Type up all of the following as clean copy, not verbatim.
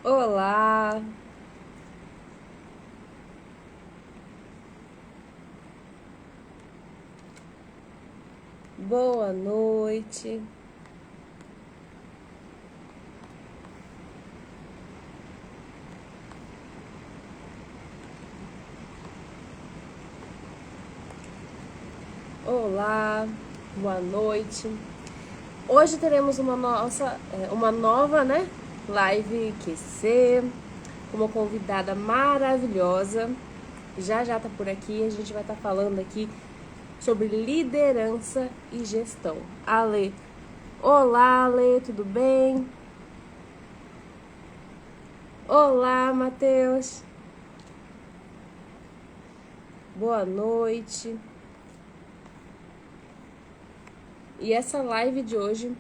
Olá, boa noite. Olá, boa noite. Hoje teremos uma nova, né, live QC, com uma convidada maravilhosa. Já já tá por aqui, a gente vai estar falando aqui sobre liderança e gestão. Ale, olá, Ale, tudo bem? Olá, Matheus. Boa noite. E essa live de hoje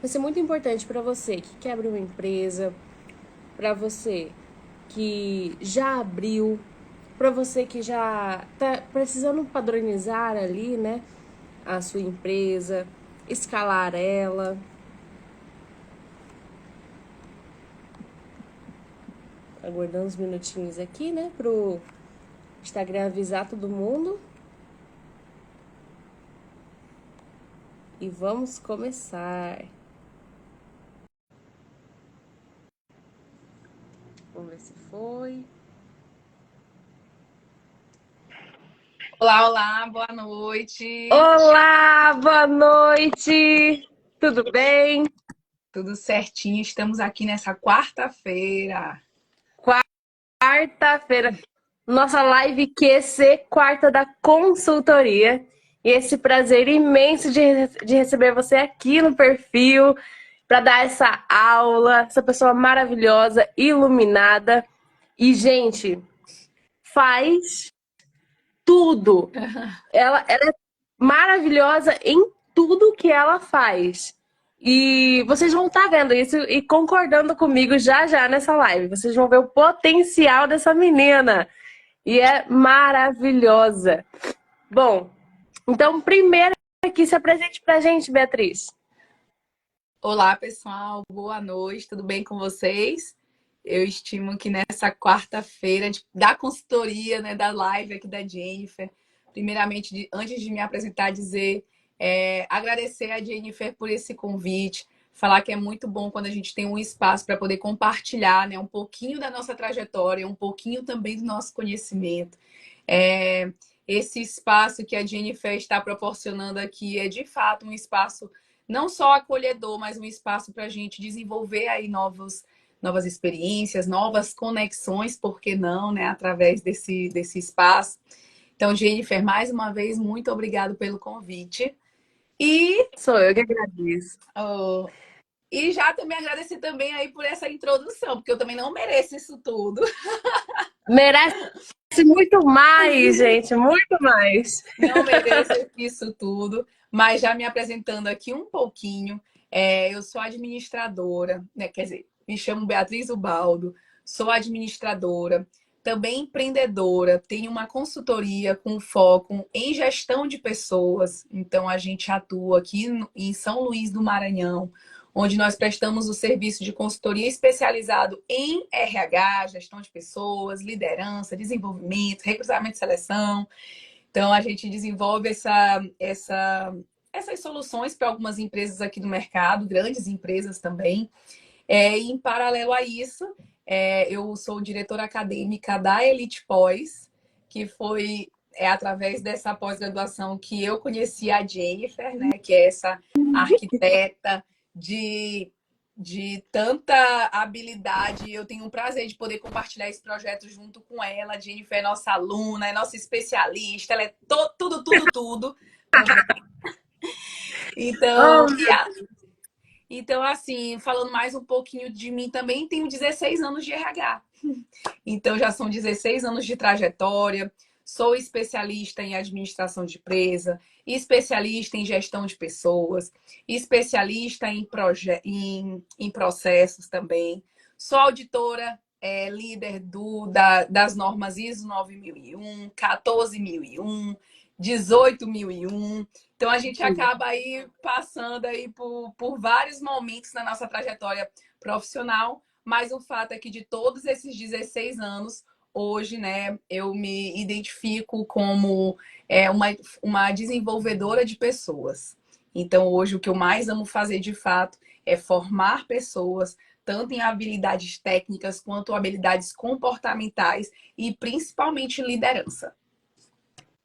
vai ser muito importante para você que quer abrir uma empresa, para você que já abriu, para você que já tá precisando padronizar ali, né, a sua empresa, escalar ela. Aguardando uns minutinhos aqui, né, pro Instagram avisar todo mundo. E vamos começar. Vamos ver se foi. Olá, olá, boa noite. Olá, boa noite. Tudo bem? Tudo certinho? Estamos aqui nessa quarta-feira. Quarta-feira, nossa live QC, quarta da consultoria. E esse prazer imenso de receber você aqui no perfil para dar essa aula, essa pessoa maravilhosa, iluminada. E, gente, faz tudo. Ela é maravilhosa em tudo que ela faz. E vocês vão estar vendo isso e concordando comigo já já nessa live. Vocês vão ver o potencial dessa menina. E é maravilhosa. Bom, então primeiro aqui se apresente pra gente, Beatriz. Olá, pessoal, boa noite, tudo bem com vocês? Eu estimo que nessa quarta-feira da consultoria, né, da live aqui da Jennifer, primeiramente, antes de me apresentar, agradecer a Jennifer por esse convite, falar que é muito bom quando a gente tem um espaço para poder compartilhar, né, um pouquinho da nossa trajetória, um pouquinho também do nosso conhecimento. É, esse espaço que a Jennifer está proporcionando aqui é, de fato, um espaço não só acolhedor, mas um espaço para a gente desenvolver aí novas experiências, novas conexões, por que não, né? Através desse espaço. Então, Jennifer, mais uma vez, muito obrigado pelo convite. E, Sou eu que agradeço. oh, e já também agradecer também aí por essa introdução, porque eu também não mereço isso tudo. Merece muito mais, gente, muito mais. Não mereço isso tudo, mas já me apresentando aqui um pouquinho, eu sou administradora, né? Quer dizer, me chamo Beatriz Ubaldo, sou administradora, também empreendedora, tenho uma consultoria com foco em gestão de pessoas, então a gente atua aqui em São Luís do Maranhão, onde nós prestamos o serviço de consultoria especializado em RH, gestão de pessoas, liderança, desenvolvimento, recrutamento e seleção. Então, a gente desenvolve essas soluções para algumas empresas aqui do mercado, grandes empresas também. E, em paralelo a isso, eu sou diretora acadêmica da Elite Pós, que foi através dessa pós-graduação que eu conheci a Jennifer, né, que é essa arquiteta de, de tanta habilidade. Eu tenho o prazer de poder compartilhar esse projeto junto com ela. A Jennifer é nossa aluna, é nossa especialista, ela é tudo, tudo, tudo. Oh, Então, então, assim, falando mais um pouquinho de mim também, tenho 16 anos de RH. Então, já são 16 anos de trajetória. Sou especialista em administração de empresa, especialista em gestão de pessoas, especialista em processos também. Sou auditora, líder das normas ISO 9001, 14001, 18001. Então, a gente acaba aí passando aí por vários momentos na nossa trajetória profissional, mas o fato é que de todos esses 16 anos, hoje, né, eu me identifico como uma desenvolvedora de pessoas. Então, hoje, o que eu mais amo fazer de fato é formar pessoas, tanto em habilidades técnicas quanto habilidades comportamentais e principalmente liderança.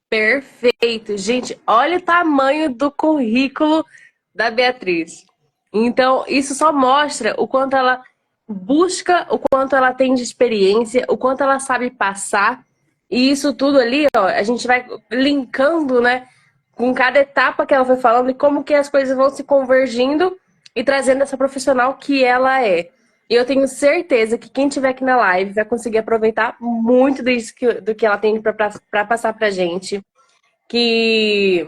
Perfeito, gente. Olha o tamanho do currículo da Beatriz. Então, isso só mostra o quanto ela busca, o quanto ela tem de experiência, o quanto ela sabe passar. E isso tudo ali, ó, a gente vai linkando, né, com cada etapa que ela foi falando e como que as coisas vão se convergindo e trazendo essa profissional que ela é. E eu tenho certeza que quem estiver aqui na live vai conseguir aproveitar muito do que ela tem para passar para gente, que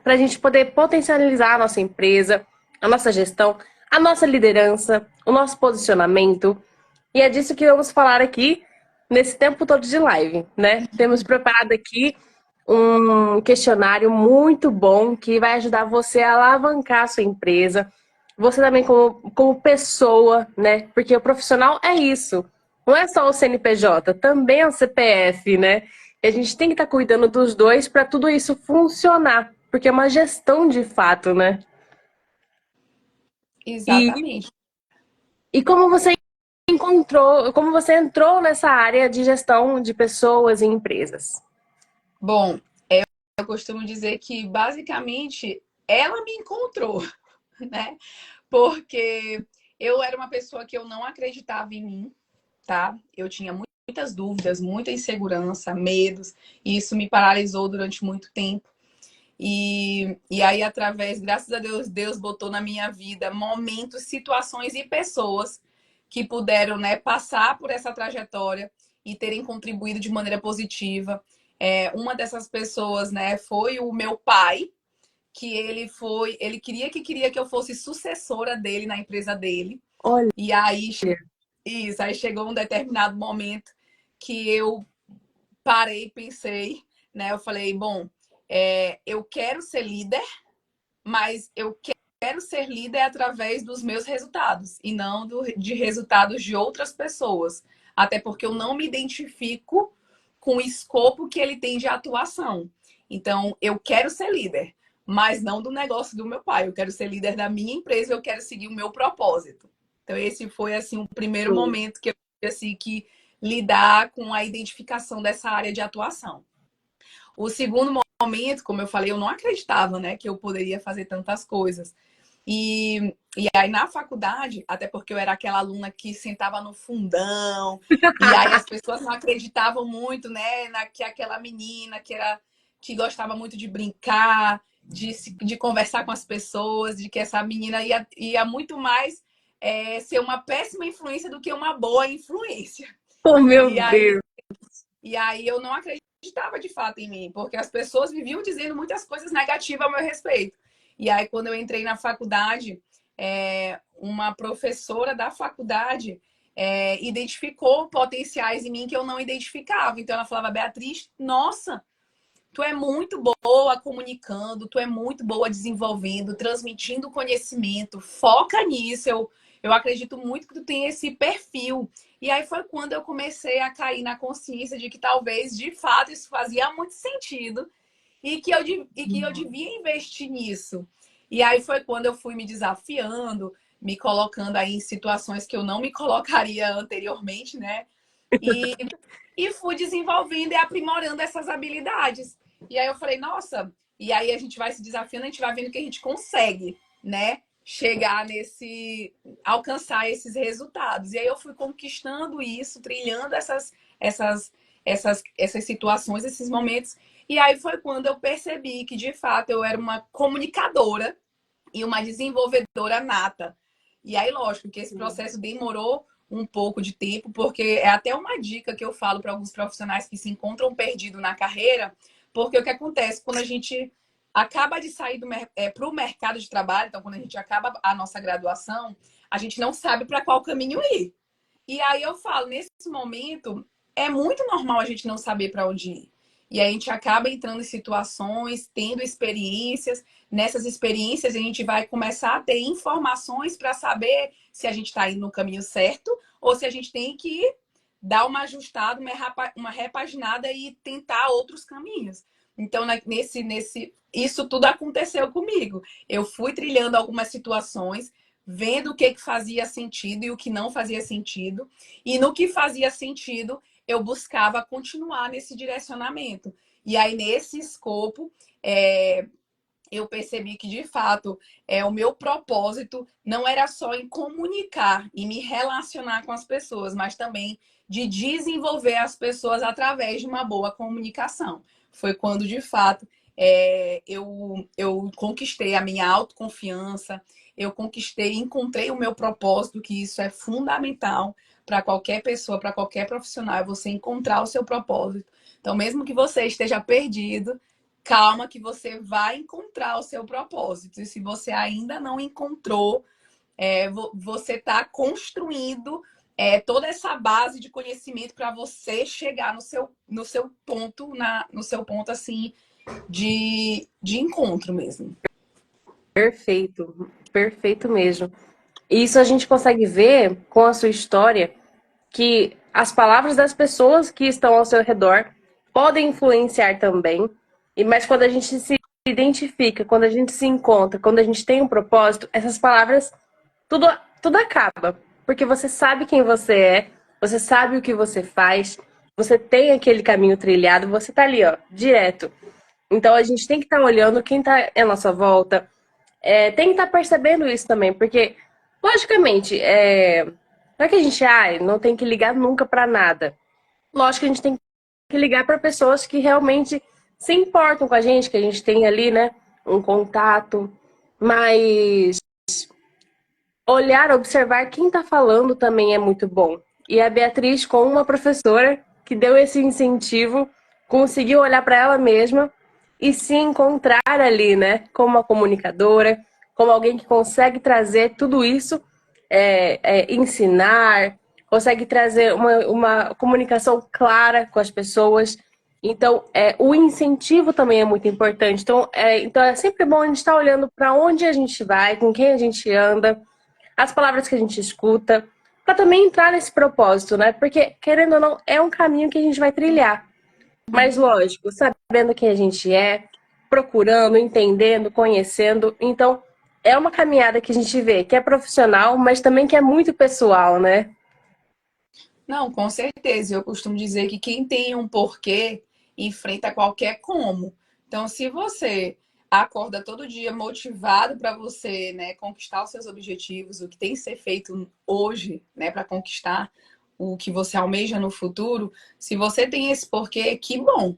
para a gente poder potencializar a nossa empresa, a nossa gestão, a nossa liderança, o nosso posicionamento. E é disso que vamos falar aqui nesse tempo todo de live, né? Temos preparado aqui um questionário muito bom que vai ajudar você a alavancar a sua empresa, você também como pessoa, né? Porque o profissional é isso. Não é só o CNPJ, também é o CPF, né? E a gente tem que estar cuidando dos dois para tudo isso funcionar, porque é uma gestão de fato, né? E, Exatamente. e como você entrou nessa área de gestão de pessoas e empresas? Bom, eu costumo dizer que basicamente ela me encontrou, né? Porque eu era uma pessoa que eu não acreditava em mim, tá? Eu tinha muitas dúvidas, muita insegurança, medos, e isso me paralisou durante muito tempo. E aí, através, graças a Deus, Deus botou na minha vida momentos, situações e pessoas que puderam, né, passar por essa trajetória e terem contribuído de maneira positiva. Uma dessas pessoas, né, foi o meu pai, que ele queria que eu fosse sucessora dele na empresa dele. Olha, E aí, aí chegou um determinado momento que eu parei, pensei, né? Eu falei, bom, eu quero ser líder, mas eu quero ser líder através dos meus resultados e não de resultados de outras pessoas. Até porque eu não me identifico com o escopo que ele tem de atuação. Então, eu quero ser líder, mas não do negócio do meu pai. Eu quero ser líder da minha empresa, eu quero seguir o meu propósito. Então, esse foi assim o primeiro momento que eu tive assim, que lidar com a identificação dessa área de atuação. O segundo momento, como eu falei, eu não acreditava, né, que eu poderia fazer tantas coisas. E aí na faculdade, até porque eu era aquela aluna que sentava no fundão, e aí as pessoas não acreditavam muito, né, que aquela menina que gostava muito de brincar, de conversar com as pessoas, de que essa menina ia muito mais ser uma péssima influência do que uma boa influência. oh meu E aí, Deus. e aí eu não acreditava de fato em mim, porque as pessoas viviam dizendo muitas coisas negativas ao meu respeito. E aí, quando eu entrei na faculdade, uma professora da faculdade identificou potenciais em mim que eu não identificava. Então, ela falava, Beatriz, nossa, tu é muito boa comunicando, tu é muito boa desenvolvendo, transmitindo conhecimento, foca nisso. Eu acredito muito que tu tem esse perfil. E aí foi quando eu comecei a cair na consciência de que talvez, de fato, isso fazia muito sentido e que eu devia investir nisso. E aí foi quando eu fui me desafiando, me colocando aí em situações que eu não me colocaria anteriormente, né? E, e fui desenvolvendo e aprimorando essas habilidades. E aí eu falei, nossa, e aí a gente vai se desafiando, a gente vai vendo que a gente consegue, né? Chegar alcançar esses resultados. E aí eu fui conquistando isso, trilhando essas situações, esses momentos. E aí foi quando eu percebi que, de fato, eu era uma comunicadora e uma desenvolvedora nata. E aí, lógico, que esse processo demorou um pouco de tempo, porque é até uma dica que eu falo para alguns profissionais que se encontram perdidos na carreira, porque o que acontece quando a gente acaba de sair para o mercado de trabalho, então quando a gente acaba a nossa graduação, a gente não sabe para qual caminho ir. E aí eu falo, nesse momento, é muito normal a gente não saber para onde ir. E aí a gente acaba entrando em situações, tendo experiências. Nessas experiências, a gente vai começar a ter informações para saber se a gente está indo no caminho certo ou se a gente tem que dar uma ajustada, uma repaginada e tentar outros caminhos. Então, isso tudo aconteceu comigo. Eu fui trilhando algumas situações, vendo o que fazia sentido e o que não fazia sentido. E no que fazia sentido, eu buscava continuar nesse direcionamento. E aí, nesse escopo, eu percebi que, de fato, o meu propósito não era só em comunicar e me relacionar com as pessoas, mas também de desenvolver as pessoas através de uma boa comunicação. Foi quando, de fato, eu conquistei a minha autoconfiança, eu conquistei, encontrei o meu propósito, que isso é fundamental para qualquer pessoa, para qualquer profissional, é você encontrar o seu propósito. Então, mesmo que você esteja perdido, calma que você vai encontrar o seu propósito. E se você ainda não encontrou, você está construindo toda essa base de conhecimento para você chegar no seu ponto, no seu ponto assim de encontro mesmo. Perfeito, perfeito mesmo. E isso a gente consegue ver com a sua história que as palavras das pessoas que estão ao seu redor podem influenciar também. Mas quando a gente se identifica, quando a gente se encontra, quando a gente tem um propósito, essas palavras tudo, tudo acaba. Porque você sabe quem você sabe o que você faz, você tem aquele caminho trilhado, você tá ali, ó, direto. Então a gente tem que estar olhando quem tá à nossa volta, tem que estar percebendo isso também, porque, logicamente, não é que a gente não tem que ligar nunca para nada. Lógico que a gente tem que ligar para pessoas que realmente se importam com a gente, que a gente tem ali, né, um contato, mas olhar, observar quem está falando também é muito bom. E a Beatriz, com uma professora que deu esse incentivo, conseguiu olhar para ela mesma e se encontrar ali, né? Como uma comunicadora, como alguém que consegue trazer tudo isso, ensinar, consegue trazer uma comunicação clara com as pessoas. Então, o incentivo também é muito importante. Então é sempre bom a gente estar olhando para onde a gente vai, com quem a gente anda, as palavras que a gente escuta, para também entrar nesse propósito, né? Porque, querendo ou não, é um caminho que a gente vai trilhar. Mas, lógico, sabendo quem a gente procurando, entendendo, conhecendo. Então, é uma caminhada que a gente vê que é profissional, mas também que é muito pessoal, né? Não, com certeza. Eu costumo dizer que quem tem um porquê enfrenta qualquer como. Então, se você acorda todo dia motivado para você, né, conquistar os seus objetivos, o que tem que ser feito hoje, né, para conquistar o que você almeja no futuro, se você tem esse porquê, que bom,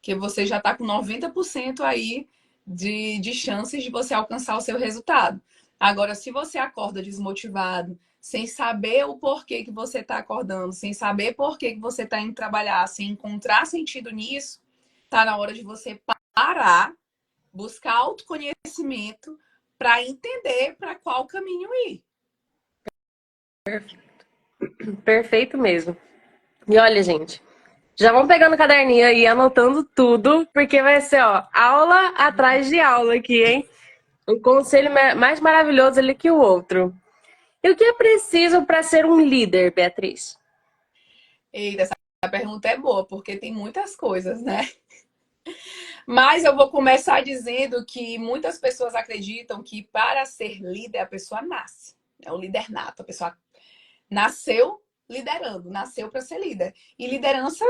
que você já está com 90% aí de chances de você alcançar o seu resultado. Agora, se você acorda desmotivado, sem saber o porquê que você está acordando, sem saber por que você está indo trabalhar, sem encontrar sentido nisso, tá na hora de você parar, buscar autoconhecimento para entender para qual caminho ir. Perfeito mesmo. E olha, gente, já vão pegando o caderninho aí, anotando tudo, porque vai ser, ó, aula atrás de aula aqui, hein? Um conselho mais maravilhoso ali que o outro. E o que é preciso para ser um líder, Beatriz? Eita, essa pergunta é boa, porque tem muitas coisas, né? Mas eu vou começar dizendo que muitas pessoas acreditam que para ser líder a pessoa nasce. É o líder nato, a pessoa nasceu liderando, nasceu para ser líder. E liderança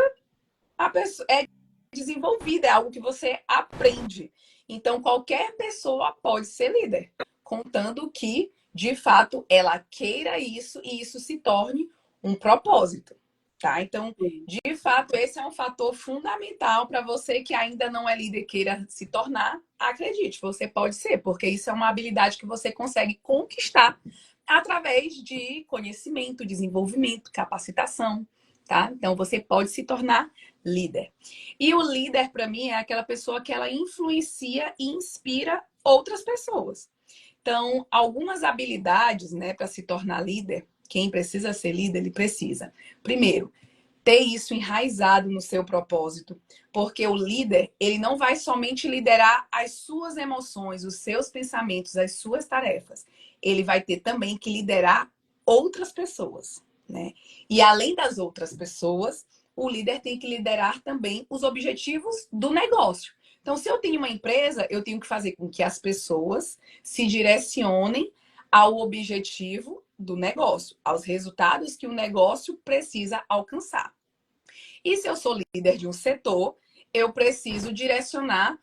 a pessoa é desenvolvida, é algo que você aprende. Então qualquer pessoa pode ser líder, contando que de fato ela queira isso e isso se torne um propósito. Tá? Então, de fato, esse é um fator fundamental para você que ainda não é líder e queira se tornar. Acredite, você pode ser, porque isso é uma habilidade que você consegue conquistar através de conhecimento, desenvolvimento, capacitação, tá? Então, você pode se tornar líder. E o líder, para mim, é aquela pessoa que ela influencia e inspira outras pessoas. Então, algumas habilidades, né, para se tornar líder, quem precisa ser líder, ele precisa. Primeiro, ter isso enraizado no seu propósito, porque o líder, ele não vai somente liderar as suas emoções, os seus pensamentos, as suas tarefas. Ele vai ter também que liderar outras pessoas, né? E além das outras pessoas, o líder tem que liderar também os objetivos do negócio. Então, se eu tenho uma empresa, eu tenho que fazer com que as pessoas se direcionem ao objetivo do negócio, aos resultados que o negócio precisa alcançar. E se eu sou líder de um setor, eu preciso direcionar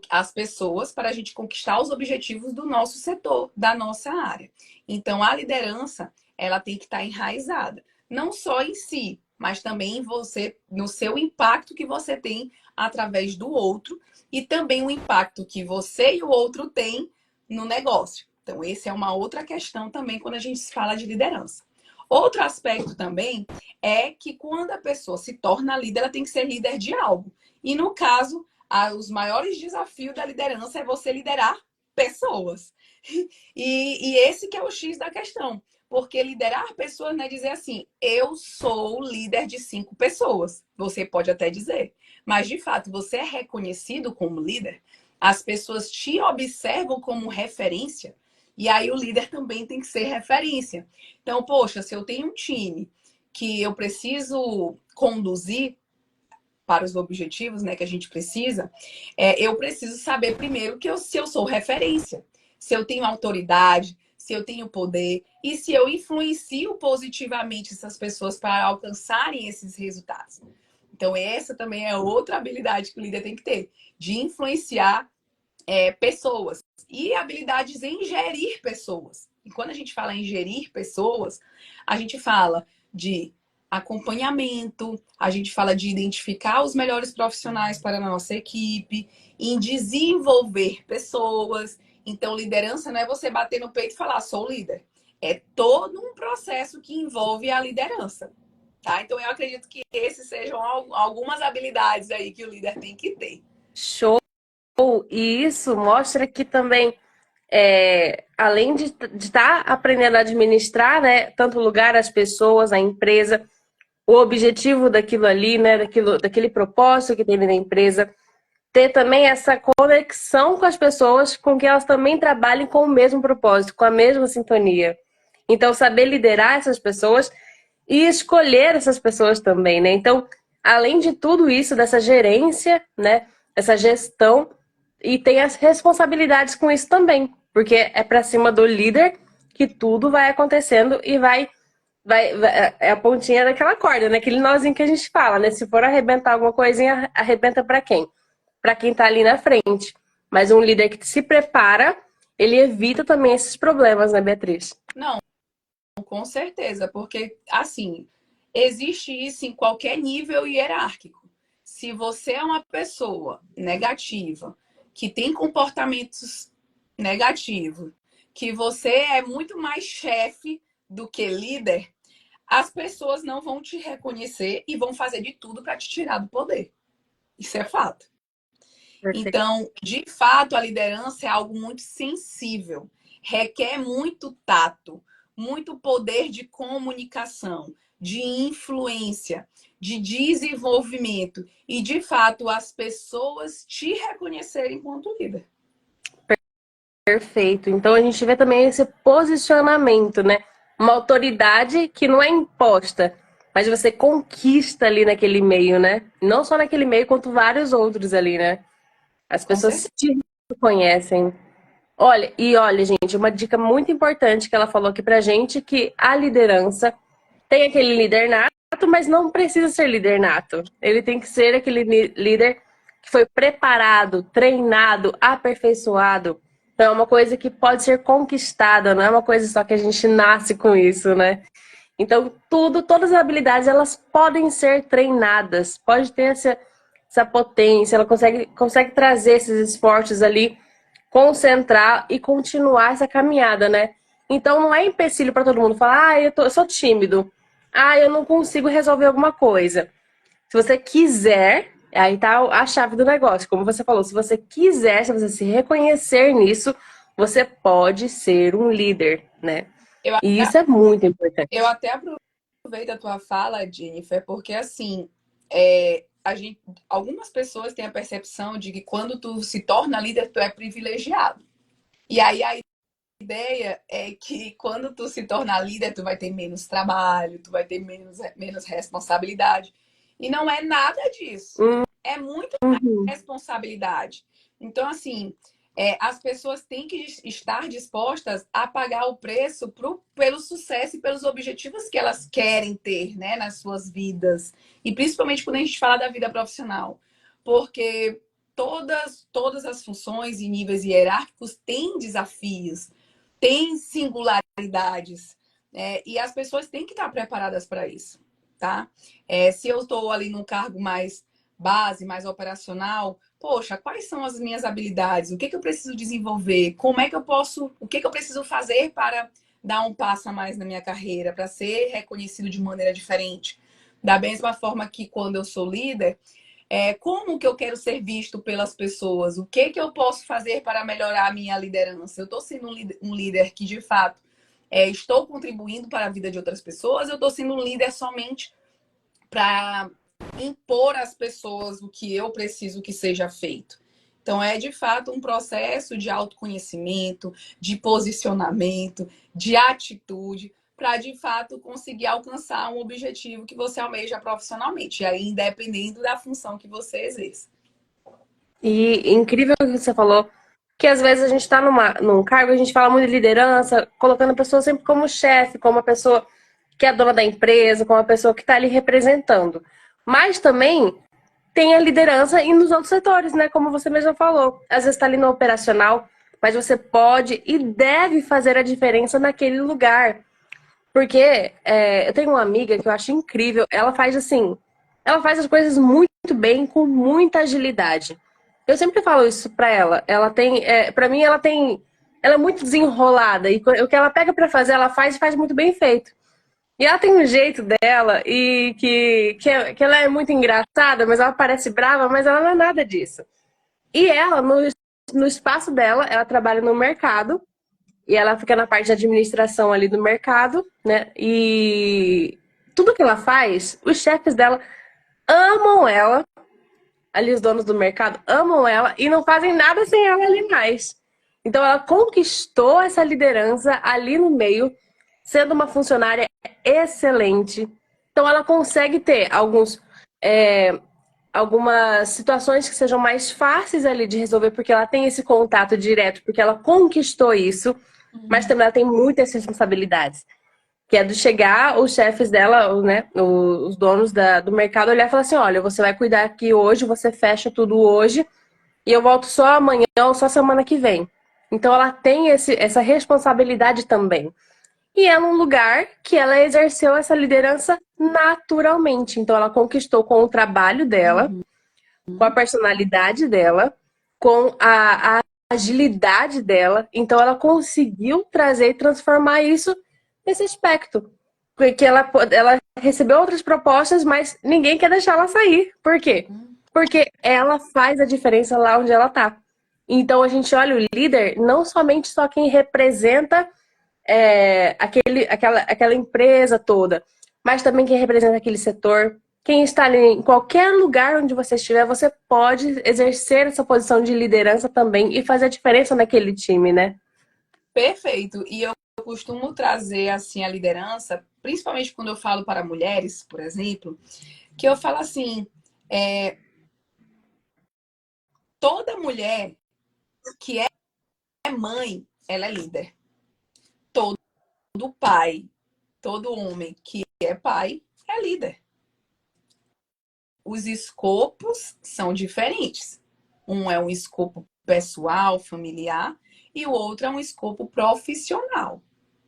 as pessoas para a gente conquistar os objetivos do nosso setor, da nossa área. Então, a liderança, ela tem que estar enraizada, não só em si, mas também em você, no seu impacto que você tem através do outro e também o impacto que você e o outro têm no negócio. Então, essa é uma outra questão também quando a gente fala de liderança. Outro aspecto também é que quando a pessoa se torna líder, ela tem que ser líder de algo. E no caso, os maiores desafios da liderança é você liderar pessoas. E esse que é o X da questão. Porque liderar pessoas não é dizer assim, eu sou líder de 5 pessoas. Você pode até dizer. Mas, de fato, você é reconhecido como líder. As pessoas te observam como referência. E aí o líder também tem que ser referência. Então, poxa, se eu tenho um time que eu preciso conduzir para os objetivos, né, que a gente precisa, eu preciso saber primeiro se eu sou referência, se eu tenho autoridade, se eu tenho poder e se eu influencio positivamente essas pessoas para alcançarem esses resultados. Então, essa também é outra habilidade que o líder tem que ter, de influenciar pessoas e habilidades em gerir pessoas. E quando a gente fala em gerir pessoas, a gente fala de acompanhamento, a gente fala de identificar os melhores profissionais para a nossa equipe, em desenvolver pessoas. Então, liderança não é você bater no peito e falar, sou líder. É todo um processo que envolve a liderança. Tá? Então, eu acredito que esses sejam algumas habilidades aí que o líder tem que ter. Show! E isso mostra que também, além de estar aprendendo a administrar, né, tanto o lugar, as pessoas, a empresa, o objetivo daquilo ali, né, daquele propósito que tem na empresa, ter também essa conexão com as pessoas, com que elas também trabalhem com o mesmo propósito, com a mesma sintonia. Então, saber liderar essas pessoas e escolher essas pessoas também, né? Então, além de tudo isso, dessa gerência, né, essa gestão, e tem as responsabilidades com isso também, porque é para cima do líder que tudo vai acontecendo e vai, é a pontinha daquela corda, né? Aquele nozinho que a gente fala, né? Se for arrebentar alguma coisinha, arrebenta para quem? Para quem tá ali na frente. Mas um líder que se prepara, ele evita também esses problemas, né, Beatriz? Não, com certeza, porque assim, existe isso em qualquer nível hierárquico. Se você é uma pessoa negativa, que tem comportamentos negativos, que você é muito mais chefe do que líder, as pessoas não vão te reconhecer e vão fazer de tudo para te tirar do poder. Isso é fato. Perfeito. Então, de fato, a liderança é algo muito sensível, requer muito tato, muito poder de comunicação, de influência, de desenvolvimento e, de fato, as pessoas te reconhecerem enquanto líder. Perfeito. Então a gente vê também esse posicionamento, né? Uma autoridade que não é imposta, mas você conquista ali naquele meio, né? Não só naquele meio, quanto vários outros ali, né? As Com pessoas certeza. te conhecem. Olha, gente, uma dica muito importante que ela falou aqui pra gente, que a liderança tem aquele líder nato, mas não precisa ser líder nato. Ele tem que ser aquele líder que foi preparado, treinado, aperfeiçoado. Então é uma coisa que pode ser conquistada, não é uma coisa só que a gente nasce com isso, né? Então todas as habilidades, elas podem ser treinadas, pode ter essa potência, ela consegue trazer esses esforços ali, concentrar e continuar essa caminhada, né? Então não é empecilho para todo mundo falar, eu sou tímido, eu não consigo resolver alguma coisa. Se você quiser, aí tá a chave do negócio, como você falou, se você quiser, se você se reconhecer nisso, você pode ser um líder, né? Eu, E isso é muito eu importante. até aproveito a tua fala, Jennifer, porque assim, algumas pessoas têm a percepção de que quando tu se torna líder, tu é privilegiado. E aí a ideia é que quando tu se tornar líder, tu vai ter menos trabalho, tu vai ter menos responsabilidade. E não é nada disso. É muito Uhum. responsabilidade. Então, assim, as pessoas têm que estar dispostas a pagar o preço pelo sucesso e pelos objetivos que elas querem ter, né, nas suas vidas. E principalmente quando a gente fala da vida profissional. Porque todas as funções e níveis hierárquicos têm desafios, têm singularidades, e as pessoas têm que estar preparadas para isso, tá? Se eu estou ali num cargo mais base, mais operacional, poxa, quais são as minhas habilidades? O que que eu preciso desenvolver? Como é que eu posso, o que que eu preciso fazer para dar um passo a mais na minha carreira, para ser reconhecido de maneira diferente? Da mesma forma que quando eu sou líder, como que eu quero ser visto pelas pessoas? O que que eu posso fazer para melhorar a minha liderança? Eu estou sendo um líder que, de fato, estou contribuindo para a vida de outras pessoas? Eu estou sendo um líder somente para impor às pessoas o que eu preciso que seja feito? Então, é de fato um processo de autoconhecimento, de posicionamento, de atitude, para de fato conseguir alcançar um objetivo que você almeja profissionalmente, e aí independendo da função que você exerce. E incrível o que você falou, que às vezes a gente está num cargo, a gente fala muito de liderança, colocando a pessoa sempre como chefe, como a pessoa que é dona da empresa, como a pessoa que está ali representando. Mas também tem a liderança e nos outros setores, né? Como você mesmo falou. Às vezes está ali no operacional, mas você pode e deve fazer a diferença naquele lugar. Porque eu tenho uma amiga que eu acho incrível, ela faz assim, ela faz as coisas muito bem, com muita agilidade. Eu sempre falo isso pra ela. Ela tem, para mim, ela é muito desenrolada e o que ela pega pra fazer, ela faz e faz muito bem feito. E ela tem um jeito dela e que ela é muito engraçada, mas ela parece brava, mas ela não é nada disso. E ela, no espaço dela, ela trabalha no mercado e ela fica na parte de administração ali do mercado, né? E tudo que ela faz, os chefes dela amam ela, ali os donos do mercado amam ela e não fazem nada sem ela ali mais. Então ela conquistou essa liderança ali no meio, sendo uma funcionária excelente. Então ela consegue ter é, algumas situações que sejam mais fáceis ali de resolver, porque ela tem esse contato direto, porque ela conquistou isso, mas também ela tem muitas responsabilidades. Que é do chegar os chefes dela, né, os donos do mercado, olhar e falar assim: olha, você vai cuidar aqui hoje, você fecha tudo hoje, e eu volto só amanhã ou só semana que vem. Então ela tem essa responsabilidade também. E é num lugar que ela exerceu essa liderança naturalmente. Então ela conquistou com o trabalho dela, com a personalidade dela, com a agilidade dela. Então ela conseguiu trazer e transformar isso nesse aspecto. Porque ela recebeu outras propostas, mas ninguém quer deixar ela sair. Por quê? Porque ela faz a diferença lá onde ela tá. Então a gente olha o líder não somente só quem representa aquela empresa toda, mas também quem representa aquele setor. Quem está ali em qualquer lugar onde você estiver, você pode exercer essa posição de liderança também e fazer a diferença naquele time, né? Perfeito. E eu costumo trazer assim a liderança, principalmente quando eu falo para mulheres, por exemplo, que eu falo assim, toda mulher que é mãe, ela é líder. Todo pai, todo homem que é pai é líder. Os escopos são diferentes. Um é um escopo pessoal, familiar, e o outro é um escopo profissional,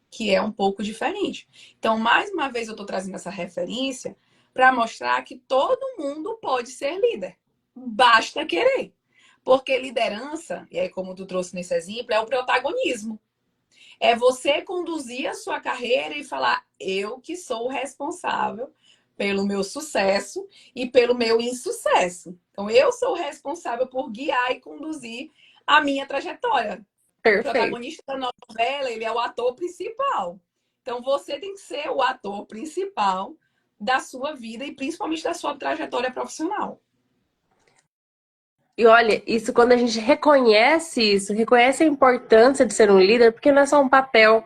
que é um pouco diferente. Então, mais uma vez, eu estou trazendo essa referência para mostrar que todo mundo pode ser líder. Basta querer. Porque liderança, e aí como tu trouxe nesse exemplo, é o protagonismo. É você conduzir a sua carreira e falar: eu que sou o responsável pelo meu sucesso e pelo meu insucesso. Então, eu sou o responsável por guiar e conduzir a minha trajetória. O Perfeito. protagonista da novela, ele é o ator principal. Então, você tem que ser o ator principal da sua vida e principalmente da sua trajetória profissional. E olha, isso quando a gente reconhece isso, reconhece a importância de ser um líder, porque não é só um papel,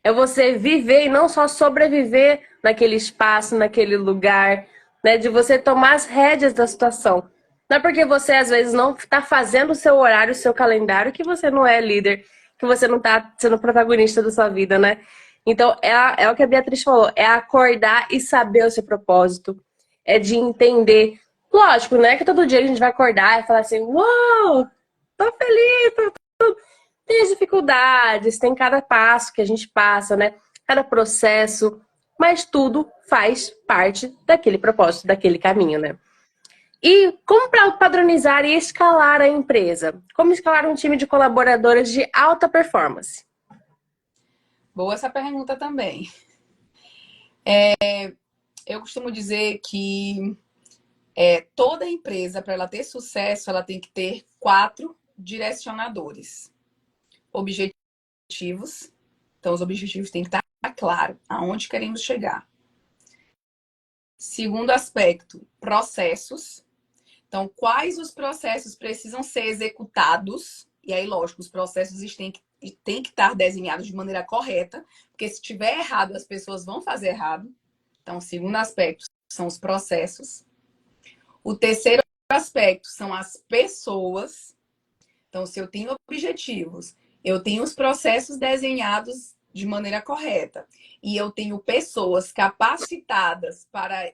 é você viver e não só sobreviver naquele espaço, naquele lugar, né? De você tomar as rédeas da situação. Não é porque você às vezes não está fazendo o seu horário, o seu calendário, que você não é líder, que você não está sendo protagonista da sua vida, né? Então é o que a Beatriz falou, é acordar e saber o seu propósito, é de entender. Lógico, né? Que todo dia a gente vai acordar e falar assim, uau, tô feliz, tem as dificuldades, tem cada passo que a gente passa, né? Cada processo, mas tudo faz parte daquele propósito, daquele caminho, né? E como para padronizar e escalar a empresa? Como escalar um time de colaboradores de alta performance? Boa essa pergunta também. Eu costumo dizer que toda empresa, para ela ter sucesso, ela tem que ter 4 direcionadores. Objetivos. Então, os objetivos têm que estar claro aonde queremos chegar. Segundo aspecto, processos. Então, quais os processos precisam ser executados? E aí, lógico, os processos têm que estar desenhados de maneira correta, porque se tiver errado, as pessoas vão fazer errado. Então, o segundo aspecto são os processos. O terceiro aspecto são as pessoas. Então, se eu tenho objetivos, eu tenho os processos desenhados de maneira correta e eu tenho pessoas capacitadas para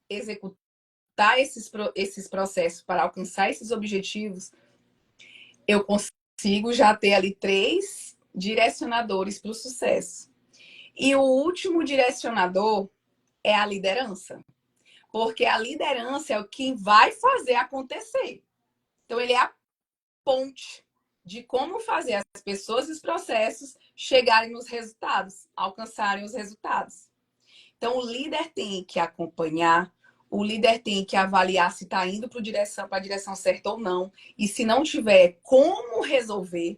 executar esses processos, para alcançar esses objetivos, eu consigo já ter ali 3 direcionadores para o sucesso. E o último direcionador é a liderança. Porque a liderança é o que vai fazer acontecer. Então, ele é a ponte de como fazer as pessoas e os processos chegarem nos resultados, alcançarem os resultados. Então, o líder tem que acompanhar, o líder tem que avaliar se está indo para a direção certa ou não, e se não tiver, como resolver.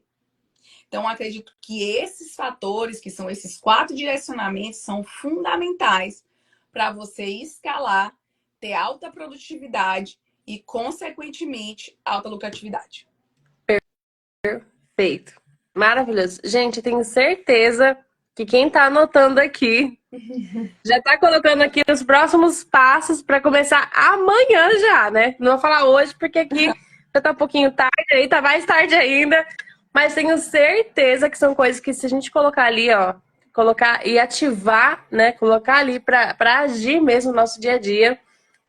Então, acredito que esses fatores, que são esses 4 direcionamentos, são fundamentais para você escalar, ter alta produtividade e, consequentemente, alta lucratividade. Perfeito. Maravilhoso. Gente, tenho certeza que quem está anotando aqui já está colocando aqui os próximos passos para começar amanhã já, né? Não vou falar hoje, porque aqui já está um pouquinho tarde, aí tá mais tarde ainda. Mas tenho certeza que são coisas que se a gente colocar ali, ó, colocar e ativar, né? Colocar ali para agir mesmo no nosso dia a dia,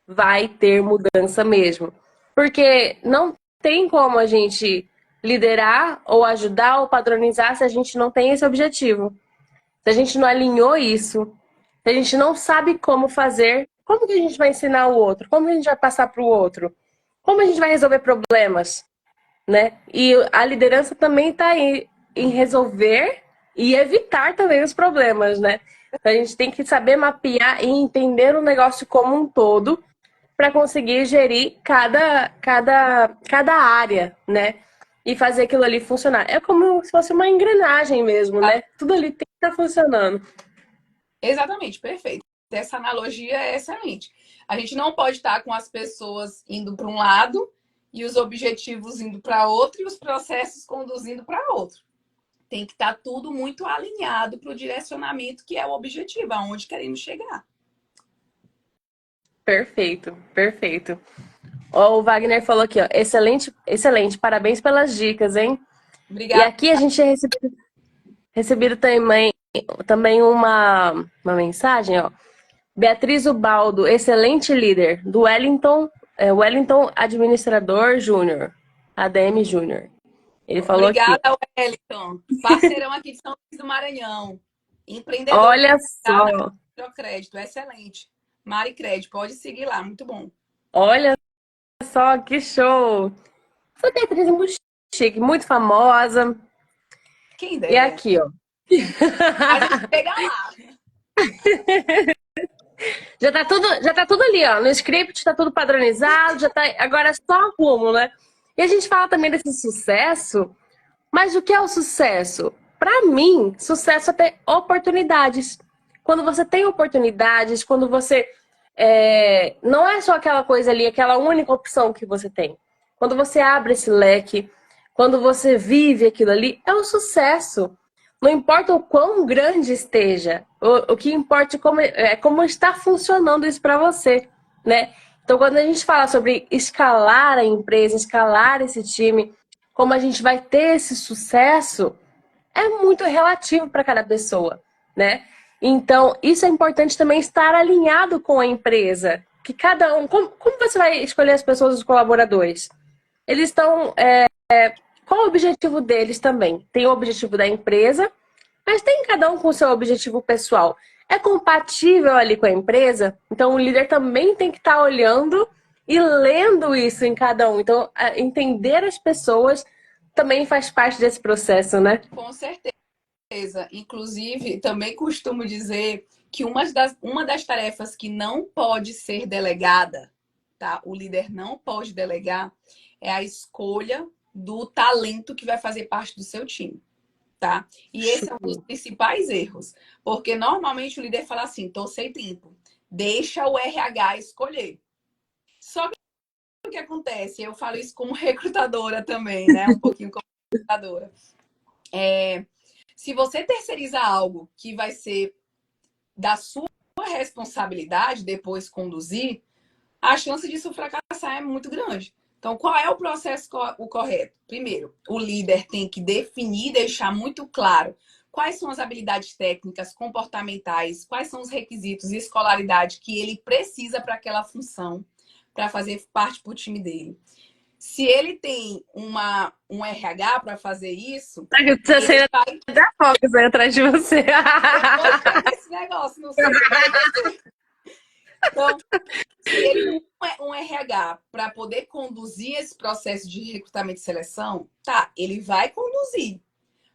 vai ter mudança mesmo. Porque não tem como a gente liderar ou ajudar ou padronizar se a gente não tem esse objetivo. Se a gente não alinhou isso, se a gente não sabe como fazer, como que a gente vai ensinar o outro? Como a gente vai passar para o outro? Como a gente vai resolver problemas, né? E a liderança também está aí em resolver e evitar também os problemas, né? Então, a gente tem que saber mapear e entender o negócio como um todo para conseguir gerir cada área, né? E fazer aquilo ali funcionar. É como se fosse uma engrenagem mesmo, né? Tudo ali tem que estar funcionando. Exatamente, perfeito. Essa analogia é excelente. A gente não pode estar com as pessoas indo para um lado e os objetivos indo para outro e os processos conduzindo para outro. Tem que estar tudo muito alinhado para o direcionamento que é o objetivo, aonde queremos chegar. Perfeito, perfeito. Ó, o Wagner falou aqui, ó, excelente, excelente, parabéns pelas dicas, hein? E Obrigada. aqui a gente recebido também uma mensagem, ó. Beatriz Ubaldo, excelente líder, do Wellington Administrador Júnior, ADM Júnior. Ele falou aqui. Obrigada, Wellington. Parceirão aqui de São Luís do Maranhão. Empreendedor Olha da só, Microcrédito, excelente. Mari Crédito, pode seguir lá, muito bom. olha só que show. Essa Beatriz é muito chique, muito famosa. Quem E dera. aqui, ó. A gente chega lá. Já tá tudo ali, ó. No script tá tudo padronizado, já tá. Agora é só rumo, né? E a gente fala também desse sucesso, mas o que é o sucesso? Para mim, sucesso é ter oportunidades. Quando você tem oportunidades, quando você não é só aquela coisa ali, aquela única opção que você tem. quando você abre esse leque, quando você vive aquilo ali, é um sucesso. Não importa o quão grande esteja, o que importa é como está funcionando isso para você, né? Então, quando a gente fala sobre escalar a empresa, escalar esse time, como a gente vai ter esse sucesso, é muito relativo para cada pessoa, né? Então, isso é importante também estar alinhado com a empresa. Que cada um. Como você vai escolher as pessoas, os colaboradores? Eles estão. Qual o objetivo deles também? Tem o objetivo da empresa, mas tem cada um com o seu objetivo pessoal. É compatível ali com a empresa? Então, o líder também tem que estar olhando e lendo isso em cada um. Então, entender as pessoas também faz parte desse processo, né? Com certeza. Inclusive, também costumo dizer que uma das tarefas que não pode ser delegada, tá? O líder não pode delegar, é a escolha do talento que vai fazer parte do seu time, tá? E esse é um dos principais erros, porque normalmente o líder fala assim: tô sem tempo, deixa o RH escolher. Só que o que acontece? Eu falo isso como recrutadora também, né? Um pouquinho como recrutadora. Se você terceiriza algo que vai ser da sua responsabilidade depois conduzir, a chance disso fracassar é muito grande. Então, qual é o processo correto? Primeiro, o líder tem que definir, deixar muito claro quais são as habilidades técnicas, comportamentais, quais são os requisitos e escolaridade que ele precisa para aquela função, para fazer parte do time dele. Se ele tem um RH para fazer isso, ele vai... dar focos aí atrás de você. Eu gostei desse negócio, não sei se vai você. Então, se ele tem um RH para poder conduzir esse processo de recrutamento e seleção, tá, ele vai conduzir.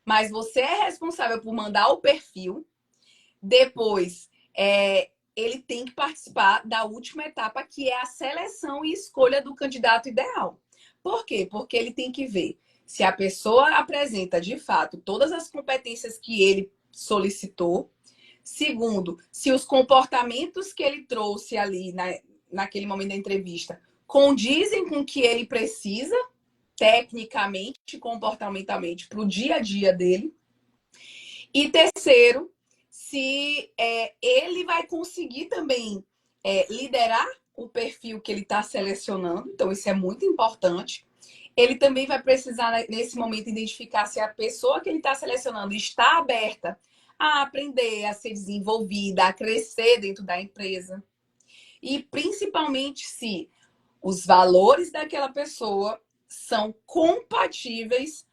Mas você é responsável por mandar o perfil. Depois, ele tem que participar da última etapa, que é a seleção e escolha do candidato ideal. Por quê? Porque ele tem que ver se a pessoa apresenta, de fato, todas as competências que ele solicitou. Segundo, se os comportamentos que ele trouxe ali naquele momento da entrevista condizem com o que ele precisa, tecnicamente, comportamentalmente, para o dia a dia dele. E terceiro, se ele vai conseguir também liderar o perfil que ele está selecionando. Então, isso é muito importante. Ele também vai precisar, nesse momento, identificar se a pessoa que ele está selecionando está aberta a aprender, a ser desenvolvida, a crescer dentro da empresa. E, principalmente, se os valores daquela pessoa são compatíveis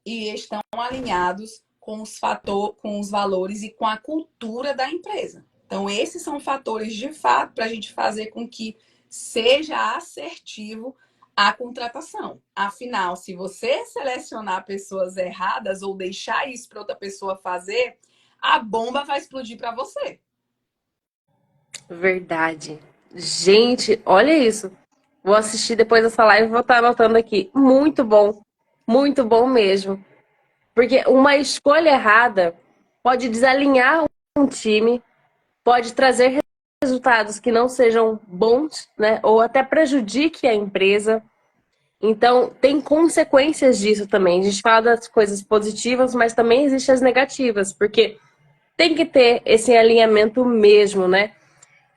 e estão alinhados com os valores e com a cultura da empresa. Então, esses são fatores, de fato, para a gente fazer com que seja assertivo a contratação. Afinal, se você selecionar pessoas erradas ou deixar isso para outra pessoa fazer, a bomba vai explodir para você. Verdade. Gente, olha isso. Vou assistir depois dessa live e vou estar anotando aqui. Muito bom mesmo. Porque uma escolha errada pode desalinhar um time, pode trazer resultados que não sejam bons, né? Ou até prejudique a empresa. Então, tem consequências disso também. A gente fala das coisas positivas, mas também existem as negativas, porque tem que ter esse alinhamento mesmo, né?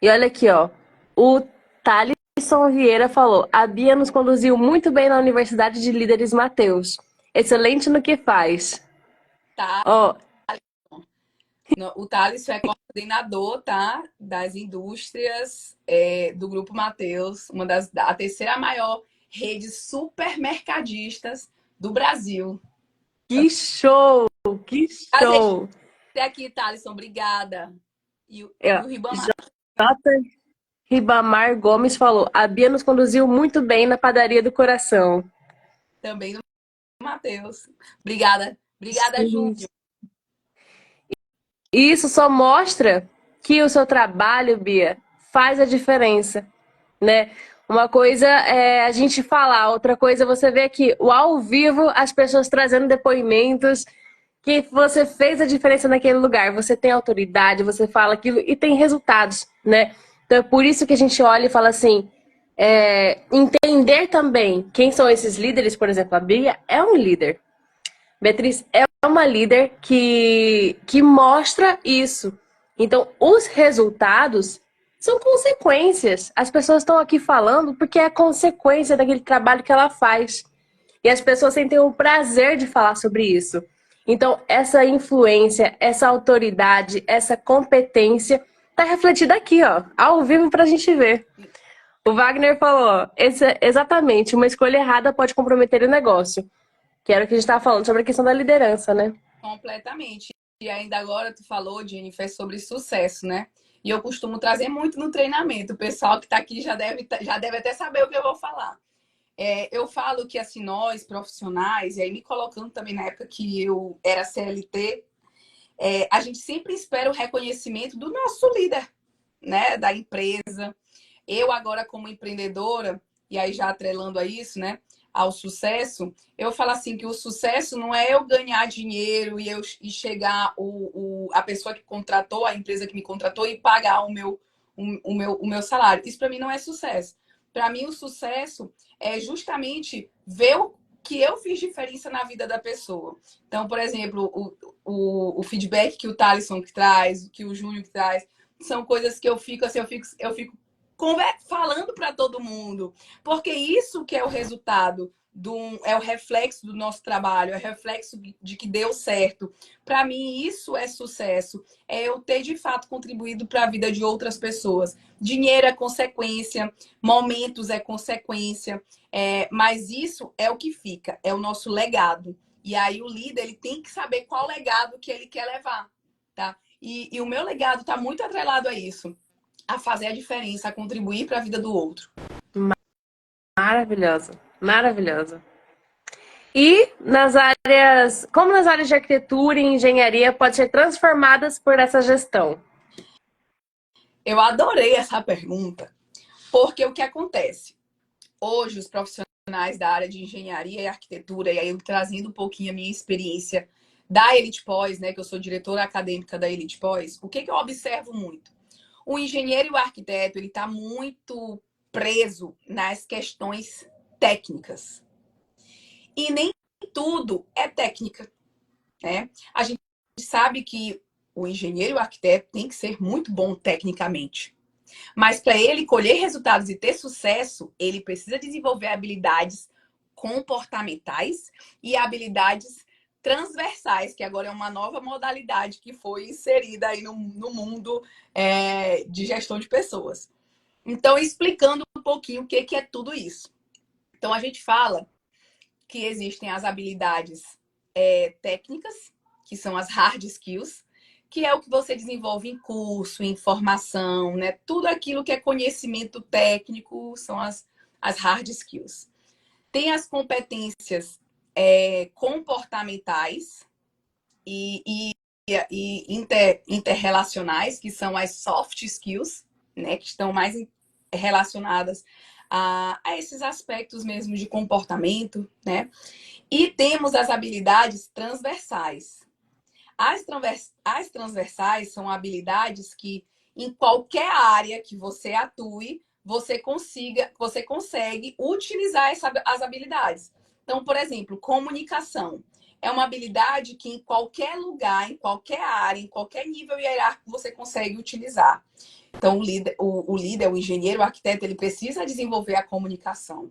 E olha aqui, ó. O Thalisson Vieira falou: a Bia nos conduziu muito bem na Universidade de Líderes Mateus. Excelente no que faz. Tá. Ó, o Thales é coordenador, tá? Das indústrias do Grupo Mateus, a terceira maior rede supermercadistas do Brasil. que show! Que show! Até aqui, Thaleson, obrigada. E o Ribamar. Ribamar Gomes falou: a Bia nos conduziu muito bem na padaria do coração. Também do Mateus. Obrigada. Obrigada, Júlio. Isso só mostra que o seu trabalho, Bia, faz a diferença, né? Uma coisa é a gente falar, outra coisa é você ver aqui, o ao vivo, as pessoas trazendo depoimentos que você fez a diferença naquele lugar. Você tem autoridade, você fala aquilo e tem resultados, né? Então é por isso que a gente olha e fala assim, Entender também quem são esses líderes, por exemplo, a Bia é um líder. Beatriz é uma líder que mostra isso. Então, os resultados são consequências. As pessoas estão aqui falando porque é consequência daquele trabalho que ela faz. E as pessoas sentem o prazer de falar sobre isso. Então, essa influência, essa autoridade, essa competência está refletida aqui, ó, ao vivo para a gente ver. O Wagner falou, exatamente, uma escolha errada pode comprometer o negócio. Que era o que a gente estava falando sobre a questão da liderança, né? Completamente. E ainda agora tu falou, Jennifer, sobre sucesso, né? E eu costumo trazer muito no treinamento. O pessoal que está aqui já deve até saber o que eu vou falar. Eu falo que, assim, nós, profissionais, e aí me colocando também na época que eu era CLT, a gente sempre espera o reconhecimento do nosso líder, né? Da empresa. Eu agora, como empreendedora, e aí já atrelando a isso, né? Ao sucesso, eu falo assim que o sucesso não é eu ganhar dinheiro e chegar a pessoa que contratou, a empresa que me contratou e pagar o meu salário. Isso para mim não é sucesso. Para mim o sucesso é justamente ver o que eu fiz diferença na vida da pessoa. Então, por exemplo, o feedback que o Thalisson que traz, que o Júnior que traz, são coisas que eu fico assim, eu fico falando para todo mundo, porque isso que é o resultado é o reflexo do nosso trabalho, é o reflexo de que deu certo. Para mim, isso é sucesso. É eu ter, de fato, contribuído para a vida de outras pessoas. Dinheiro é consequência, momentos é consequência, mas isso é o que fica, é o nosso legado. E aí o líder ele tem que saber qual legado que ele quer levar, tá? E o meu legado está muito atrelado a isso, a fazer a diferença, a contribuir para a vida do outro. Maravilhosa, maravilhosa. E como nas áreas de arquitetura e engenharia pode ser transformadas por essa gestão? Eu adorei essa pergunta, porque o que acontece? Hoje, os profissionais da área de engenharia e arquitetura, e aí eu trazendo um pouquinho a minha experiência da Elite Pós, né, que eu sou diretora acadêmica da Elite Pós, o que eu observo muito? O engenheiro e o arquiteto, ele está muito preso nas questões técnicas. E nem tudo é técnica, né? A gente sabe que o engenheiro e o arquiteto tem que ser muito bom tecnicamente. Mas para ele colher resultados e ter sucesso, ele precisa desenvolver habilidades comportamentais e habilidades transversais, que agora é uma nova modalidade que foi inserida aí no mundo de gestão de pessoas. Então, explicando um pouquinho o que é tudo isso. Então, a gente fala que existem as habilidades técnicas, que são as hard skills, que é o que você desenvolve em curso, em formação, né? Tudo aquilo que é conhecimento técnico são as hard skills. Tem as competências comportamentais e interrelacionais, que são as soft skills, né? Que estão mais relacionadas a esses aspectos mesmo de comportamento, né? E temos as habilidades transversais. As transversais são habilidades que, em qualquer área que você atue, você consegue utilizar as habilidades. Então, por exemplo, comunicação. É uma habilidade que em qualquer lugar, em qualquer área, em qualquer nível hierárquico, você consegue utilizar. Então, o líder, o engenheiro, o arquiteto, ele precisa desenvolver a comunicação.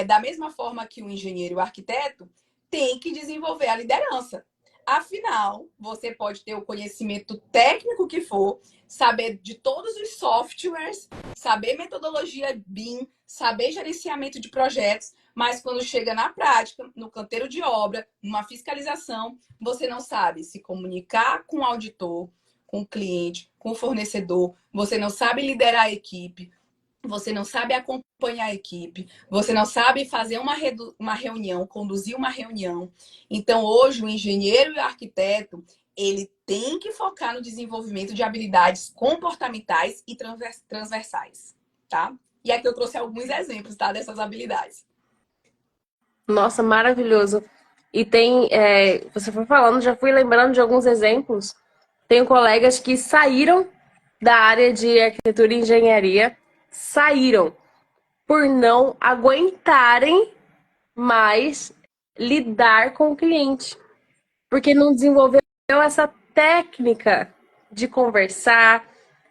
Da mesma forma que o engenheiro e o arquiteto tem que desenvolver a liderança. Afinal, você pode ter o conhecimento técnico que for, saber de todos os softwares, saber metodologia BIM, saber gerenciamento de projetos, mas quando chega na prática, no canteiro de obra, numa fiscalização, você não sabe se comunicar com o auditor, com o cliente, com o fornecedor, você não sabe liderar a equipe, você não sabe acompanhar a equipe, você não sabe fazer uma reunião, conduzir uma reunião. Então, hoje, o engenheiro e o arquiteto, ele tem que focar no desenvolvimento de habilidades comportamentais e transversais, tá? E aqui eu trouxe alguns exemplos, tá, dessas habilidades. Nossa, maravilhoso. E você foi falando, já fui lembrando de alguns exemplos. Tenho colegas que saíram da área de arquitetura e engenharia, saíram por não aguentarem mais lidar com o cliente, porque não desenvolveu essa técnica de conversar,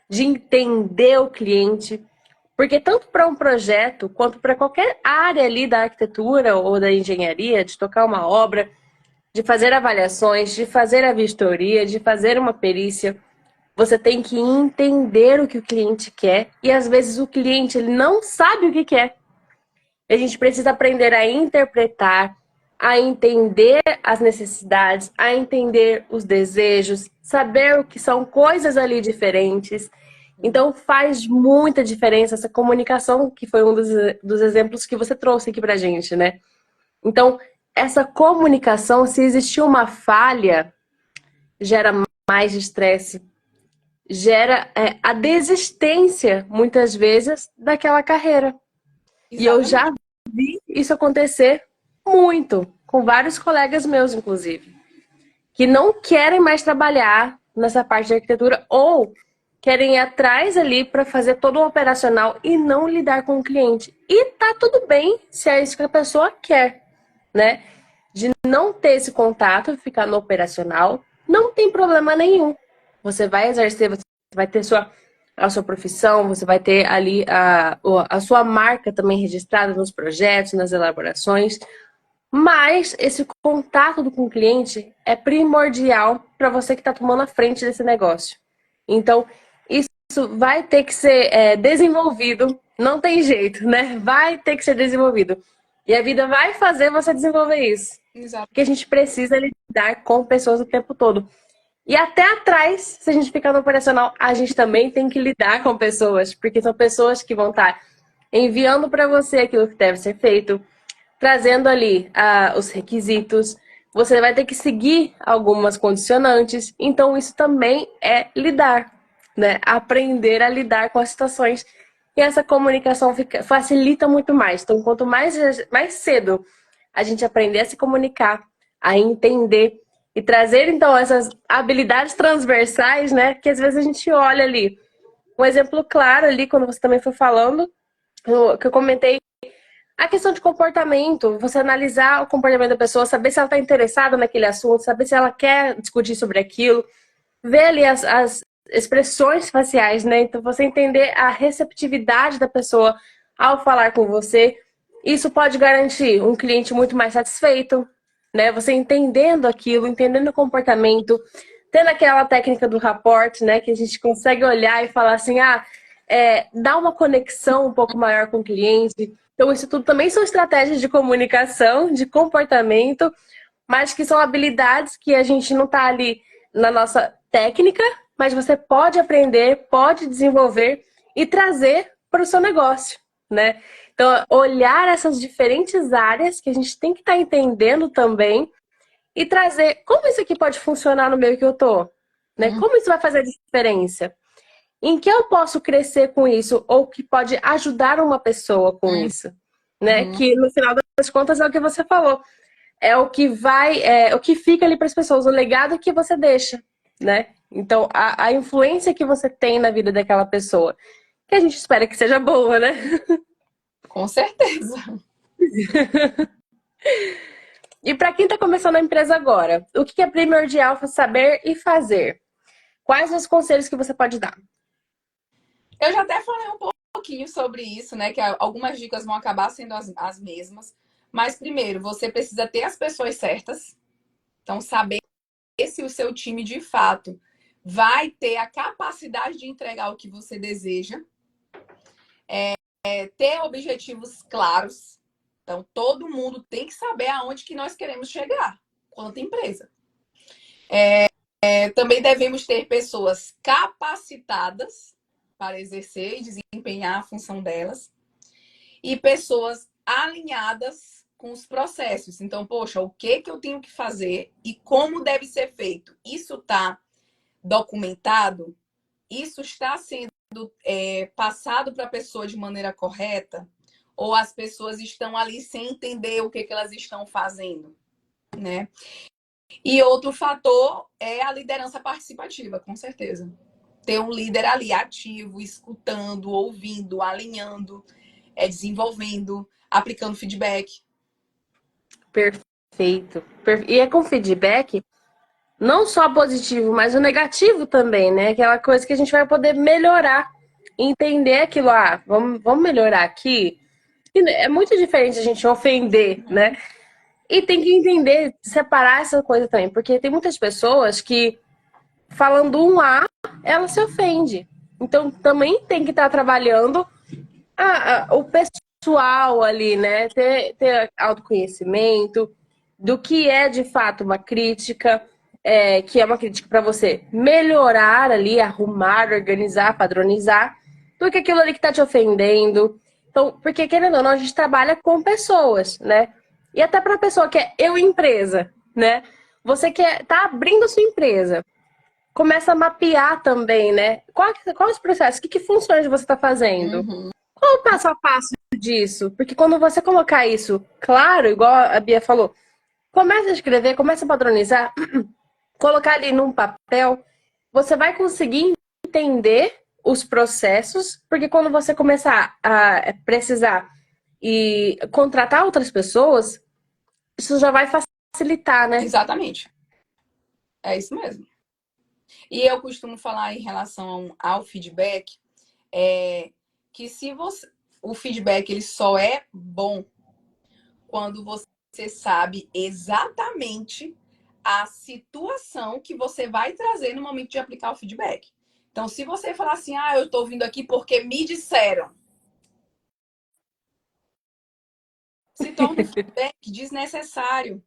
de entender o cliente. Porque tanto para um projeto, quanto para qualquer área ali da arquitetura ou da engenharia, de tocar uma obra, de fazer avaliações, de fazer a vistoria, de fazer uma perícia, você tem que entender o que o cliente quer. E às vezes o cliente ele não sabe o que quer. A gente precisa aprender a interpretar, a entender as necessidades, a entender os desejos, saber o que são coisas ali diferentes. Então faz muita diferença essa comunicação, que foi um dos exemplos que você trouxe aqui pra gente, né? Então, essa comunicação, se existir uma falha, gera mais estresse, gera a desistência, muitas vezes, daquela carreira. E eu Exatamente. já vi isso acontecer muito, com vários colegas meus, inclusive, que não querem mais trabalhar nessa parte de arquitetura ou querem ir atrás ali para fazer todo o operacional e não lidar com o cliente. E tá tudo bem se é isso que a pessoa quer, né? De não ter esse contato, ficar no operacional, não tem problema nenhum. Você vai exercer, você vai ter a sua profissão, você vai ter ali a sua marca também registrada nos projetos, nas elaborações. Mas esse contato com o cliente é primordial para você que está tomando a frente desse negócio. Então, isso vai ter que ser desenvolvido, não tem jeito, né? Vai ter que ser desenvolvido. E a vida vai fazer você desenvolver isso. Exato. Porque a gente precisa lidar com pessoas o tempo todo. E até atrás, se a gente ficar no operacional, a gente também tem que lidar com pessoas, porque são pessoas que vão estar enviando para você aquilo que deve ser feito, trazendo ali os requisitos. Você vai ter que seguir algumas condicionantes. Então, isso também é lidar, né? Aprender a lidar com as situações. E essa comunicação facilita muito mais. Então, quanto mais cedo a gente aprender a se comunicar, a entender e trazer, então, essas habilidades transversais, né? Que às vezes a gente olha ali. Um exemplo claro ali, quando você também foi falando, que eu comentei, a questão de comportamento, você analisar o comportamento da pessoa, saber se ela está interessada naquele assunto, saber se ela quer discutir sobre aquilo, ver ali as expressões faciais, né? Então, você entender a receptividade da pessoa ao falar com você, isso pode garantir um cliente muito mais satisfeito, né? Você entendendo aquilo, entendendo o comportamento, tendo aquela técnica do rapport, né? Que a gente consegue olhar e falar assim, dá uma conexão um pouco maior com o cliente. Então, isso tudo também são estratégias de comunicação, de comportamento, mas que são habilidades que a gente não está ali na nossa técnica, mas você pode aprender, pode desenvolver e trazer para o seu negócio, né? Então, olhar essas diferentes áreas que a gente tem que estar entendendo também e trazer como isso aqui pode funcionar no meio que eu tô, né? Como isso vai fazer a diferença? Em que eu posso crescer com isso ou que pode ajudar uma pessoa com isso, né? Uhum. Que no final das contas é o que você falou, é o que vai, o que fica ali para as pessoas, o legado que você deixa, né? Então, a influência que você tem na vida daquela pessoa, que a gente espera que seja boa, né? Com certeza. E para quem está começando a empresa agora, o que é primordial saber e fazer? Quais os conselhos que você pode dar? Eu já até falei um pouquinho sobre isso, né? Que algumas dicas vão acabar sendo as mesmas. Mas primeiro, você precisa ter as pessoas certas. Então, saber se o seu time de fato vai ter a capacidade de entregar o que você deseja. Ter objetivos claros. Então, todo mundo tem que saber aonde que nós queremos chegar, quanto empresa. Também devemos ter pessoas capacitadas para exercer e desempenhar a função delas. E pessoas alinhadas com os processos. Então, poxa, o que eu tenho que fazer e como deve ser feito? Isso está documentado? Isso está sendo passado para a pessoa de maneira correta? Ou as pessoas estão ali sem entender o que elas estão fazendo, né? E outro fator é a liderança participativa, com certeza. Ter um líder ali ativo, escutando, ouvindo, alinhando. desenvolvendo, aplicando feedback. Perfeito. E é com feedback, não só positivo, mas o negativo também, né? Aquela coisa que a gente vai poder melhorar, entender aquilo, vamos melhorar aqui. E é muito diferente a gente ofender, né? E tem que entender, separar essa coisa também, porque tem muitas pessoas que, falando um A, ela se ofende. Então também tem que estar trabalhando o pessoal ali, né? Ter autoconhecimento do que é de fato uma crítica, que é uma crítica para você melhorar ali, arrumar, organizar, padronizar, do que aquilo ali que está te ofendendo. Então, porque querendo ou não, a gente trabalha com pessoas, né? E até para a pessoa que é eu empresa, né? Você que tá abrindo a sua empresa, começa a mapear também, né? Qual os processos, que funções você está fazendo? Uhum. Qual o passo a passo disso? Porque quando você colocar isso claro, igual a Bia falou, começa a escrever, começa a padronizar, colocar ali num papel, você vai conseguir entender os processos, porque quando você começar a precisar e contratar outras pessoas, isso já vai facilitar, né? Exatamente. É isso mesmo. E eu costumo falar em relação ao feedback, que se você, o feedback ele só é bom quando você sabe exatamente a situação que você vai trazer no momento de aplicar o feedback. Então, se você falar assim, eu estou vindo aqui porque me disseram, se torna um feedback desnecessário.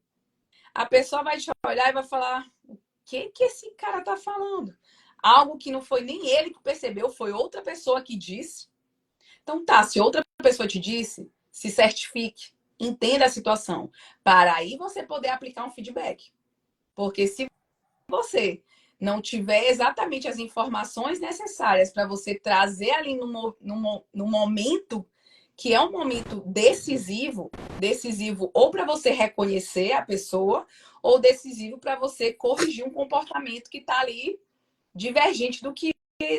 A pessoa vai te olhar e vai falar, o que esse cara tá falando? Algo que não foi nem ele que percebeu, foi outra pessoa que disse. Então tá, se outra pessoa te disse, se certifique, entenda a situação, para aí você poder aplicar um feedback. Porque se você não tiver exatamente as informações necessárias para você trazer ali no momento que é um momento decisivo, decisivo ou para você reconhecer a pessoa, ou decisivo para você corrigir um comportamento que está ali divergente do que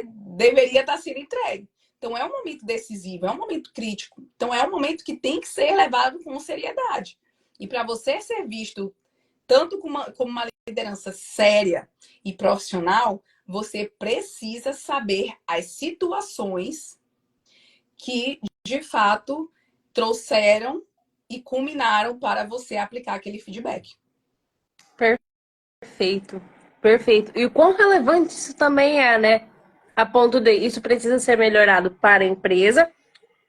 deveria estar sendo entregue. Então, é um momento decisivo, é um momento crítico. Então, é um momento que tem que ser levado com seriedade. E para você ser visto tanto como uma liderança séria e profissional, você precisa saber as situações que, de fato, trouxeram e culminaram para você aplicar aquele feedback. Perfeito, perfeito. E o quão relevante isso também é, né? A ponto de isso precisa ser melhorado para a empresa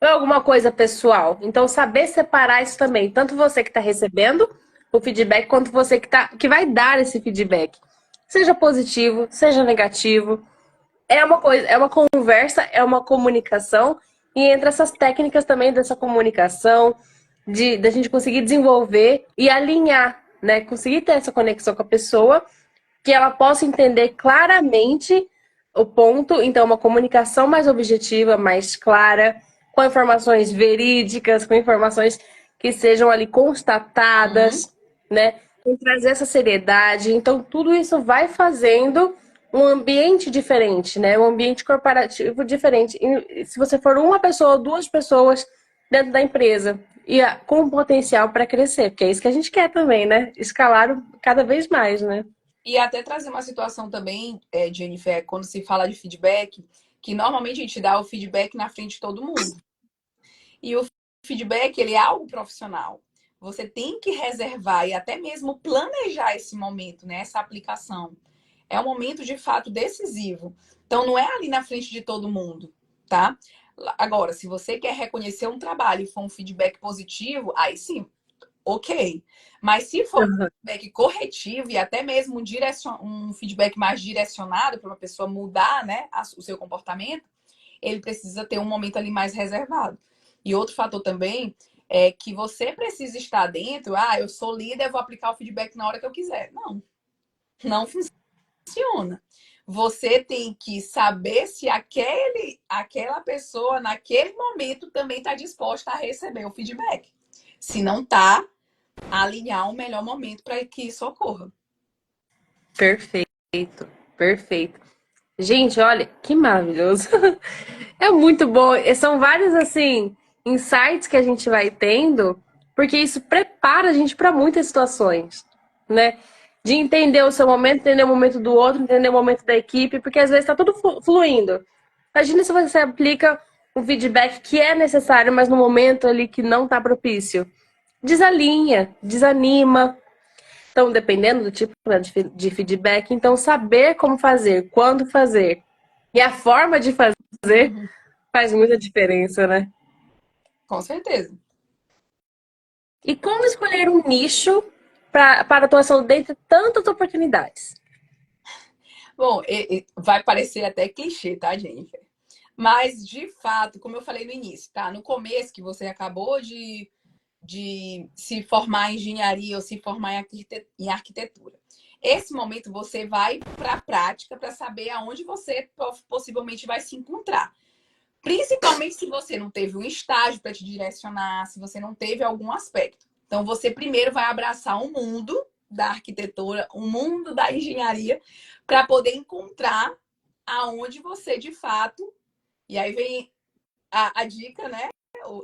ou alguma coisa pessoal. Então, saber separar isso também, tanto você que está recebendo o feedback, quanto você que vai dar esse feedback. Seja positivo, seja negativo. É uma coisa, é uma conversa, é uma comunicação, e entre essas técnicas também dessa comunicação, da gente conseguir desenvolver e alinhar, né? Conseguir ter essa conexão com a pessoa, que ela possa entender claramente o ponto, então uma comunicação mais objetiva, mais clara, com informações verídicas, com informações que sejam ali constatadas, né? E trazer essa seriedade. Então tudo isso vai fazendo um ambiente diferente, né? Um ambiente corporativo diferente. E se você for uma pessoa, duas pessoas dentro da empresa e com potencial para crescer, porque é isso que a gente quer também, né? Escalar cada vez mais, né? E até trazer uma situação também, Jennifer, quando se fala de feedback, que normalmente a gente dá o feedback na frente de todo mundo. E o feedback, ele é algo profissional. Você tem que reservar e até mesmo planejar esse momento, né? Essa aplicação. É um momento de fato decisivo. Então, não é ali na frente de todo mundo, tá? Agora, se você quer reconhecer um trabalho e for um feedback positivo, aí sim, ok. Mas se for um feedback corretivo e até mesmo um feedback mais direcionado para uma pessoa mudar, né, o seu comportamento, ele precisa ter um momento ali mais reservado. E outro fator também é que você precisa estar dentro. Eu sou líder, eu vou aplicar o feedback na hora que eu quiser. Não, não funciona. Você tem que saber se aquela pessoa, naquele momento, também está disposta a receber o feedback. Se não está, alinhar o melhor momento para que isso ocorra. Perfeito, perfeito. Gente, olha, que maravilhoso. É muito bom. E são vários, assim, insights que a gente vai tendo, porque isso prepara a gente para muitas situações, né? De entender o seu momento, entender o momento do outro, entender o momento da equipe, porque às vezes está tudo fluindo. Imagina se você aplica um feedback que é necessário, mas no momento ali que não está propício. Desalinha, desanima. Então, dependendo do tipo, né, de feedback, então saber como fazer, quando fazer e a forma de fazer Uhum. faz muita diferença, né? Com certeza. E como escolher um nicho para atuação dentre tantas oportunidades? Bom, vai parecer até clichê, tá, Jennifer? Mas, de fato, como eu falei no início, tá? No começo, que você acabou de se formar em engenharia ou se formar em arquitetura. Esse momento você vai para a prática para saber aonde você possivelmente vai se encontrar. Principalmente se você não teve um estágio para te direcionar, se você não teve algum aspecto. Então, você primeiro vai abraçar o mundo da arquitetura, o mundo da engenharia, para poder encontrar aonde você de fato. E aí vem a dica, né?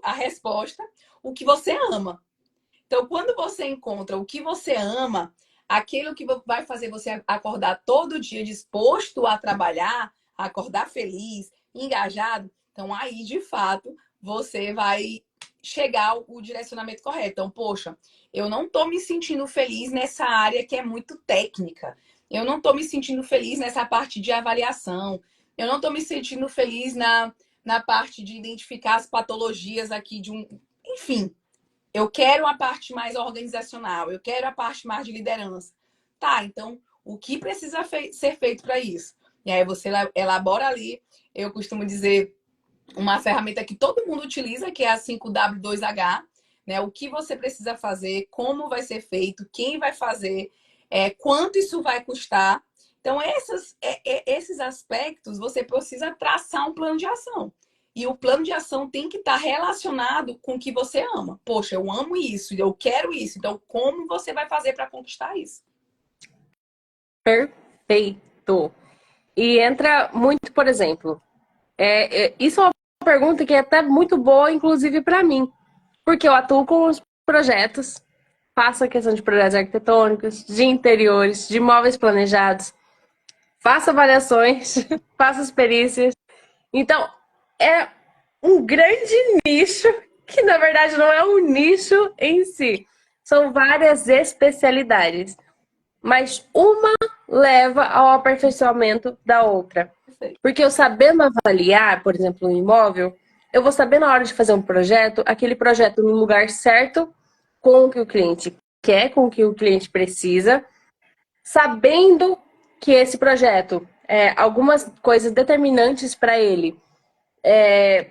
A resposta, o que você ama. Então, quando você encontra o que você ama, aquilo que vai fazer você acordar todo dia disposto a trabalhar, a acordar feliz, engajado, então aí, de fato, você vai chegar ao direcionamento correto. Então, poxa, eu não estou me sentindo feliz nessa área que é muito técnica. Eu não estou me sentindo feliz nessa parte de avaliação. Eu não estou me sentindo feliz na parte de identificar as patologias aqui de um. Enfim, eu quero a parte mais organizacional, eu quero a parte mais de liderança. Tá, então o que precisa ser feito para isso? E aí você elabora ali, eu costumo dizer, uma ferramenta que todo mundo utiliza, que é a 5W2H, né? O que você precisa fazer, como vai ser feito, quem vai fazer, quanto isso vai custar. Então, esses aspectos você precisa traçar um plano de ação. E o plano de ação tem que estar relacionado com o que você ama. Poxa, eu amo isso, eu quero isso. Então, como você vai fazer para conquistar isso? Perfeito. E entra muito, por exemplo, isso é uma pergunta que é até muito boa, inclusive para mim, porque eu atuo com os projetos, faço a questão de projetos arquitetônicos, de interiores, de imóveis planejados, faço avaliações, faço as perícias. Então, é um grande nicho, que na verdade não é um nicho em si, são várias especialidades, mas uma leva ao aperfeiçoamento da outra. Perfeito. Porque eu sabendo avaliar, por exemplo, um imóvel, eu vou saber na hora de fazer um projeto, aquele projeto no lugar certo, com o que o cliente quer, com o que o cliente precisa, sabendo que esse projeto, algumas coisas determinantes para ele,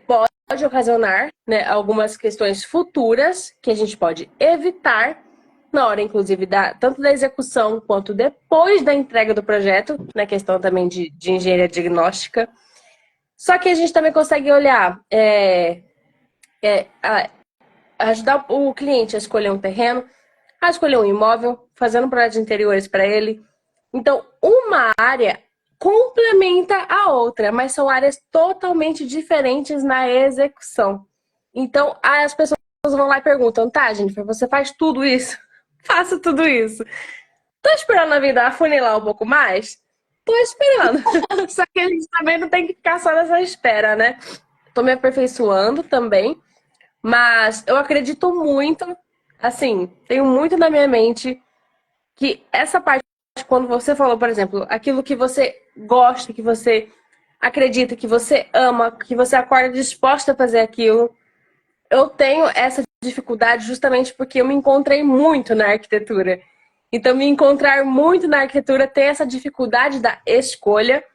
pode ocasionar, né, algumas questões futuras que a gente pode evitar na hora, inclusive, tanto da execução quanto depois da entrega do projeto, na questão também de engenharia diagnóstica. Só que a gente também consegue olhar, ajudar o cliente a escolher um terreno, a escolher um imóvel, fazendo projetos interiores para ele. Então, uma área complementa a outra, mas são áreas totalmente diferentes na execução. Então, aí as pessoas vão lá e perguntam, tá, Jennifer, você faz tudo isso? Faço tudo isso. Tô esperando a vida afunilar um pouco mais? Tô esperando. Só que a gente também não tem que ficar só nessa espera, né? Tô me aperfeiçoando também, mas eu acredito muito, assim, tenho muito na minha mente que essa parte, quando você falou, por exemplo, aquilo que você gosta, que você acredita, que você ama, que você acorda disposta a fazer aquilo, eu tenho essa dificuldade justamente porque eu me encontrei muito na arquitetura. Então, me encontrar muito na arquitetura tem essa dificuldade da escolha,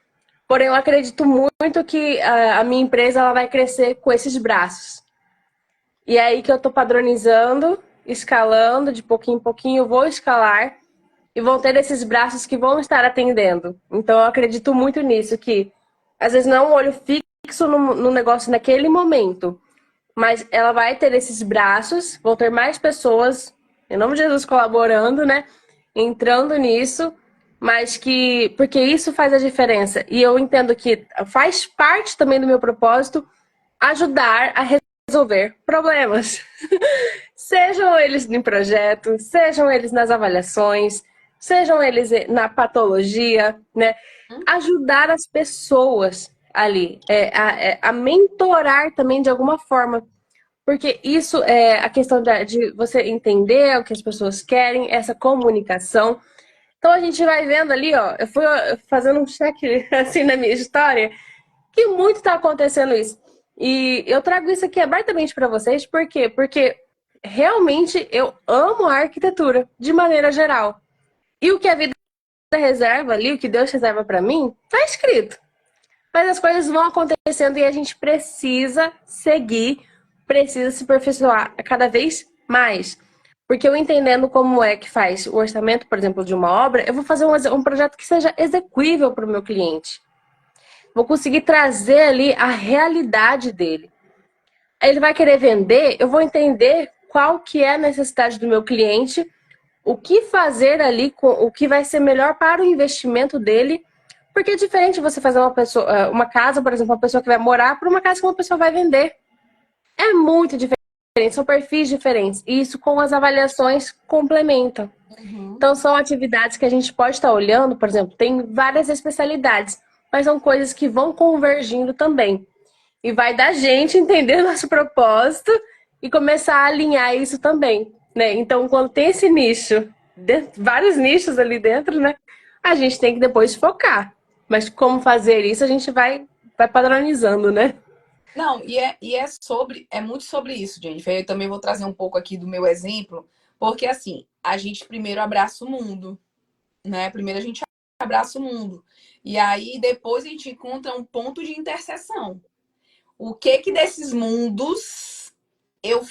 porém eu acredito muito que a minha empresa ela vai crescer com esses braços. E é aí que eu estou padronizando, escalando, de pouquinho em pouquinho eu vou escalar e vão ter esses braços que vão estar atendendo. Então eu acredito muito nisso, que às vezes não é um olho fixo no negócio naquele momento, mas ela vai ter esses braços, vão ter mais pessoas, em nome de Jesus, colaborando, né? Entrando nisso, mas que. Porque isso faz a diferença. E eu entendo que faz parte também do meu propósito ajudar a resolver problemas. Sejam eles em projeto, sejam eles nas avaliações, sejam eles na patologia, né? Ajudar as pessoas ali, a mentorar também de alguma forma. Porque isso é a questão de você entender o que as pessoas querem, essa comunicação. Então a gente vai vendo ali, ó, eu fui fazendo um check assim na minha história, que muito está acontecendo isso. E eu trago isso aqui abertamente para vocês, por quê? Porque realmente eu amo a arquitetura, de maneira geral. E o que a vida reserva ali, o que Deus reserva para mim, tá escrito. Mas as coisas vão acontecendo e a gente precisa seguir, precisa se aperfeiçoar cada vez mais. Porque eu entendendo como é que faz o orçamento, por exemplo, de uma obra, eu vou fazer um projeto que seja execuível para o meu cliente. Vou conseguir trazer ali a realidade dele. Ele vai querer vender, eu vou entender qual que é a necessidade do meu cliente, o que fazer ali, com o que vai ser melhor para o investimento dele, porque é diferente você fazer uma casa, por exemplo, uma pessoa que vai morar, para uma casa que uma pessoa vai vender. É muito diferente, são perfis diferentes. E isso com as avaliações complementa. Então são atividades que a gente pode estar olhando, por exemplo, tem várias especialidades, mas são coisas que vão convergindo também. E vai da gente entender nosso propósito e começar a alinhar isso também, né? Então, quando tem esse nicho, vários nichos ali dentro, né? A gente tem que depois focar. Mas como fazer isso, a gente vai padronizando, né? Não, é muito sobre isso, Jennifer. Eu também vou trazer um pouco aqui do meu exemplo, porque assim, a gente primeiro abraça o mundo, né? Primeiro a gente abraça o mundo. E aí depois a gente encontra um ponto de interseção. O que que desses mundos eu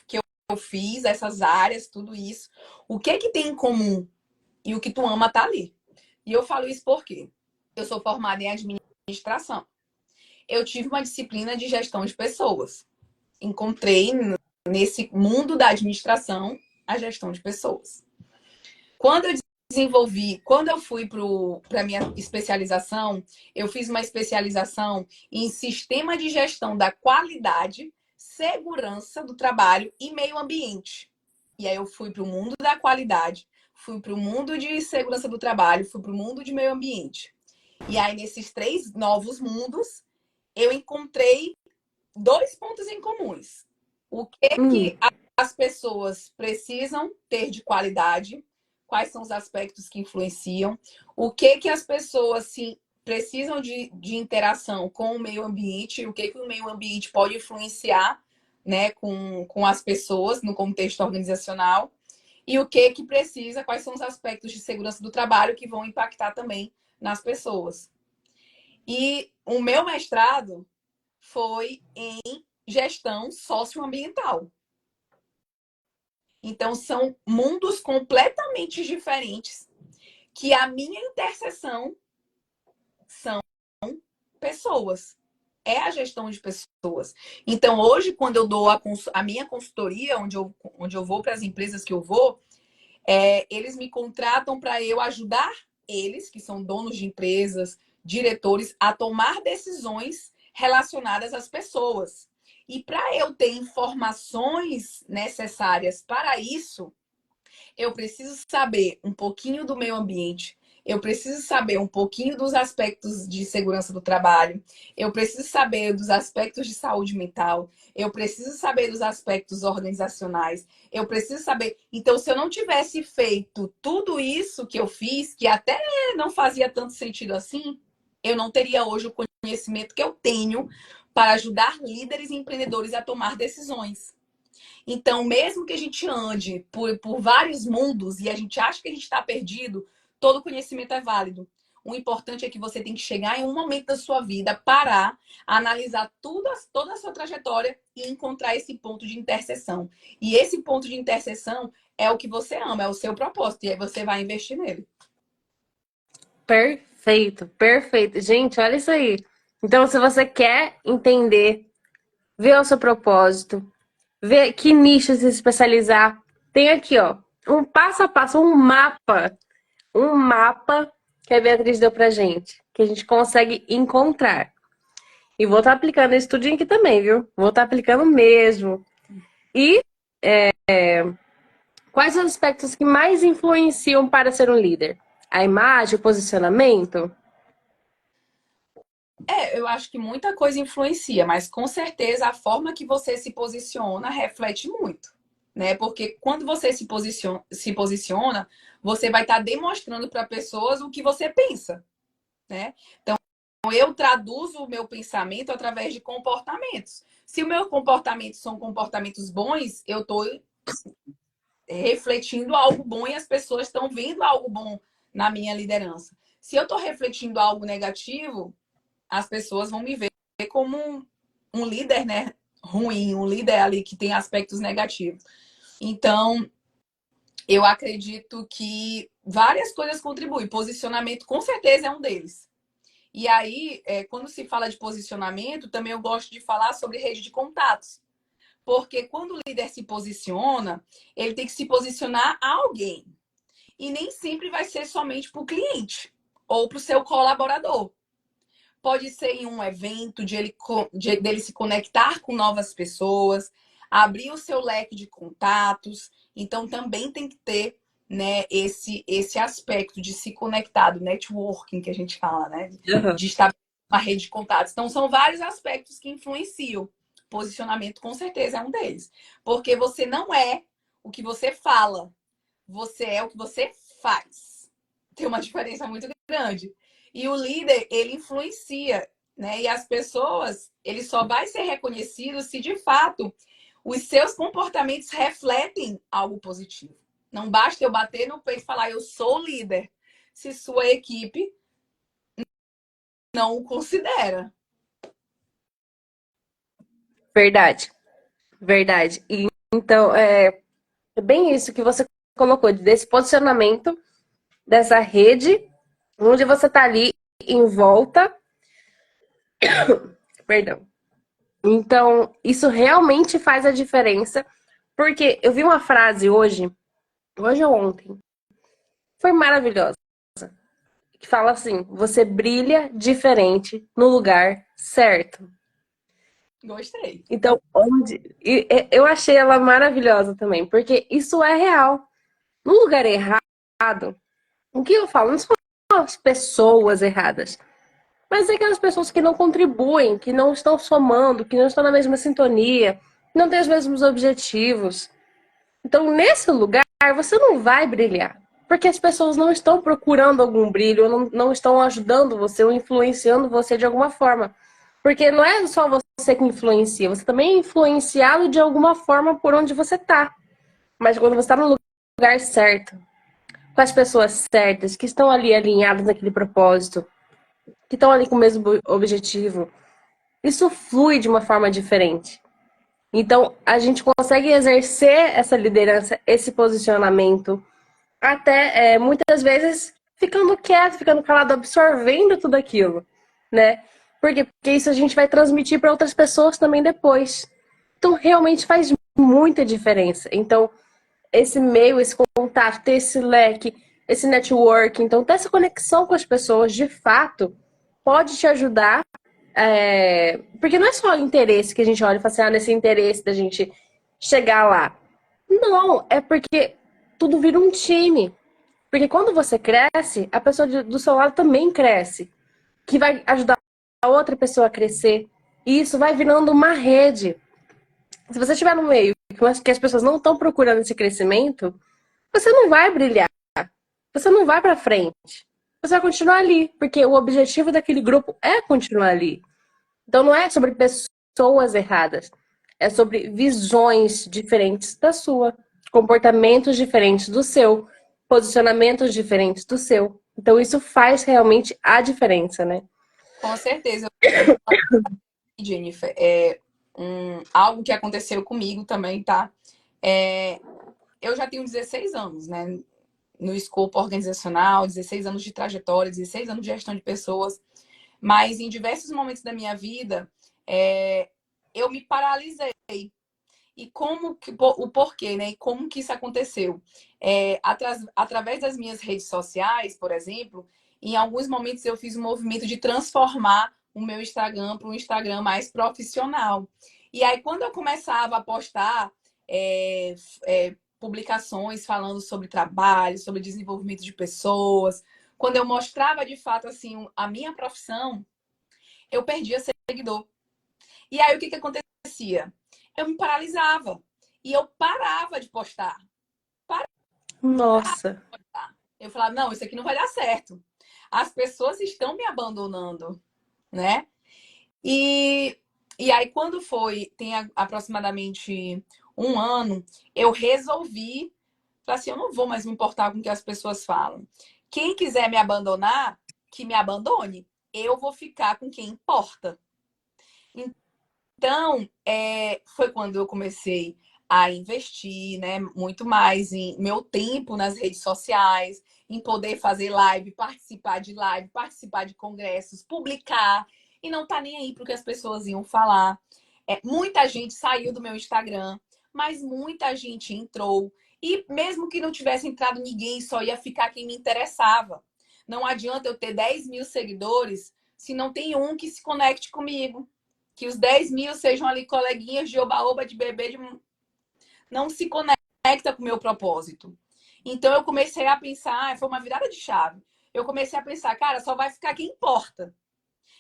que eu fiz, essas áreas, tudo isso, o que que tem em comum? E o que tu ama tá ali. E eu falo isso porque eu sou formada em administração. Eu tive uma disciplina de gestão de pessoas. Encontrei nesse mundo da administração a gestão de pessoas. Quando eu quando eu fui para a minha especialização, eu fiz uma especialização em sistema de gestão da qualidade, segurança do trabalho e meio ambiente. E aí eu fui para o mundo da qualidade, fui para o mundo de segurança do trabalho, fui para o mundo de meio ambiente. E aí, nesses três novos mundos, eu encontrei dois pontos em comuns. O que as pessoas precisam ter de qualidade, quais são os aspectos que influenciam, o que as pessoas precisam de interação com o meio ambiente, o que o meio ambiente pode influenciar, né, com as pessoas no contexto organizacional, e o que precisa, quais são os aspectos de segurança do trabalho que vão impactar também nas pessoas. E o meu mestrado foi em gestão socioambiental. Então, são mundos completamente diferentes que a minha interseção são pessoas. É a gestão de pessoas. Então, hoje, quando eu dou a minha consultoria, onde eu vou para as empresas que eu vou, eles me contratam para eu ajudar eles, que são donos de empresas, diretores, a tomar decisões relacionadas às pessoas. E para eu ter informações necessárias para isso, eu preciso saber um pouquinho do meio ambiente, eu preciso saber um pouquinho dos aspectos de segurança do trabalho, eu preciso saber dos aspectos de saúde mental, eu preciso saber dos aspectos organizacionais, eu preciso saber. Então, se eu não tivesse feito tudo isso que eu fiz, que até não fazia tanto sentido assim, eu não teria hoje o conhecimento que eu tenho para ajudar líderes e empreendedores a tomar decisões. Então, mesmo que a gente ande por vários mundos e a gente acha que a gente está perdido, todo conhecimento é válido. O importante é que você tem que chegar em um momento da sua vida, parar, analisar toda a sua trajetória e encontrar esse ponto de interseção. E esse ponto de interseção é o que você ama, é o seu propósito. E aí você vai investir nele. Perfeito, perfeito. Gente, olha isso aí. Então, se você quer entender, ver o seu propósito, ver que nicho se especializar, tem aqui, ó, um passo a passo, um mapa que a Beatriz deu pra gente, que a gente consegue encontrar. E vou estar aplicando esse tudinho aqui também, viu? Vou estar aplicando mesmo. E quais os aspectos que mais influenciam para ser um líder? A imagem, o posicionamento? Eu acho que muita coisa influencia, mas com certeza a forma que você se posiciona reflete muito, né? Porque quando você se posiciona, você vai estar demonstrando para pessoas o que você pensa, né? Então, eu traduzo o meu pensamento através de comportamentos. Se o meu comportamento são comportamentos bons, eu estou refletindo algo bom e as pessoas estão vendo algo bom na minha liderança. Se eu estou refletindo algo negativo, as pessoas vão me ver como um líder, né, ruim, um líder ali que tem aspectos negativos. Então, eu acredito que várias coisas contribuem. Posicionamento, com certeza, é um deles. E aí, quando se fala de posicionamento, também eu gosto de falar sobre rede de contatos. Porque quando o líder se posiciona, ele tem que se posicionar a alguém. E nem sempre vai ser somente para o cliente ou para o seu colaborador. Pode ser em um evento dele se conectar com novas pessoas, abrir o seu leque de contatos. Então, também tem que ter, né, esse aspecto de se conectar, do networking que a gente fala, né? Uhum. De estabelecer uma rede de contatos. Então, são vários aspectos que influenciam. Posicionamento, com certeza, é um deles. Porque você não é o que você fala, você é o que você faz. Tem uma diferença muito grande. E o líder, ele influencia, né? E as pessoas, ele só vai ser reconhecido se de fato os seus comportamentos refletem algo positivo. Não basta eu bater no peito e falar eu sou líder, se sua equipe não o considera. Verdade, verdade. E então, é bem isso que você colocou, desse posicionamento, dessa rede, onde você está ali em volta. Perdão. Então, isso realmente faz a diferença, porque eu vi uma frase hoje ou ontem, foi maravilhosa, que fala assim: você brilha diferente no lugar certo. Gostei. Então, eu achei ela maravilhosa também, porque isso é real. No lugar errado, o que eu falo não são as pessoas erradas, mas é aquelas pessoas que não contribuem, que não estão somando, que não estão na mesma sintonia, que não têm os mesmos objetivos. Então, nesse lugar, você não vai brilhar. Porque as pessoas não estão procurando algum brilho, não estão ajudando você ou influenciando você de alguma forma. Porque não é só você que influencia, você também é influenciado de alguma forma por onde você está. Mas quando você está no lugar certo, com as pessoas certas, que estão ali alinhadas naquele propósito, que estão ali com o mesmo objetivo, isso flui de uma forma diferente. Então, a gente consegue exercer essa liderança, esse posicionamento, até muitas vezes ficando quieto, ficando calado, absorvendo tudo aquilo, né? Por quê? Porque isso a gente vai transmitir para outras pessoas também depois. Então, realmente faz muita diferença. Então, esse meio, esse contato, ter esse leque, esse network, então ter essa conexão com as pessoas, de fato, pode te ajudar. Porque não é só o interesse que a gente olha e fala assim, nesse interesse da gente chegar lá. Não, é porque tudo vira um time. Porque quando você cresce, a pessoa do seu lado também cresce, que vai ajudar a outra pessoa a crescer. E isso vai virando uma rede. Se você estiver no meio que as pessoas não estão procurando esse crescimento, você não vai brilhar, você não vai para frente. Você vai continuar ali, porque o objetivo daquele grupo é continuar ali. Então não é sobre pessoas erradas, é sobre visões diferentes da sua, comportamentos diferentes do seu, posicionamentos diferentes do seu. Então isso faz realmente a diferença, né? Com certeza, Jennifer. Algo que aconteceu comigo também, tá? É, eu já tenho 16 anos, né? No escopo organizacional, 16 anos de trajetória, 16 anos de gestão de pessoas. Mas em diversos momentos da minha vida, eu me paralisei. E o porquê, né? E como que isso aconteceu? Através das minhas redes sociais, por exemplo, em alguns momentos eu fiz um movimento de transformar o meu Instagram para um Instagram mais profissional. E aí, quando eu começava a postar publicações falando sobre trabalho, sobre desenvolvimento de pessoas, quando eu mostrava de fato assim a minha profissão, eu perdia seguidor. E aí, o que acontecia? Eu me paralisava e eu parava de postar. Nossa. Eu falava, não, isso aqui não vai dar certo. As pessoas estão me abandonando, né? E, e aí, quando tem aproximadamente um ano, eu resolvi, falar assim, eu não vou mais me importar com o que as pessoas falam. Quem quiser me abandonar, que me abandone. Eu vou ficar com quem importa. Então, foi quando eu comecei a investir, né, muito mais em meu tempo nas redes sociais, em poder fazer live, participar de congressos, publicar e não tá nem aí para o que as pessoas iam falar. Muita gente saiu do meu Instagram, mas muita gente entrou. E mesmo que não tivesse entrado ninguém, só ia ficar quem me interessava. Não adianta eu ter 10 mil seguidores se não tem um que se conecte comigo. Que os 10 mil sejam ali coleguinhas de oba-oba, de bebê, não se conecta com o meu propósito. Então eu comecei a pensar, foi uma virada de chave. Eu comecei a pensar, cara, só vai ficar quem importa.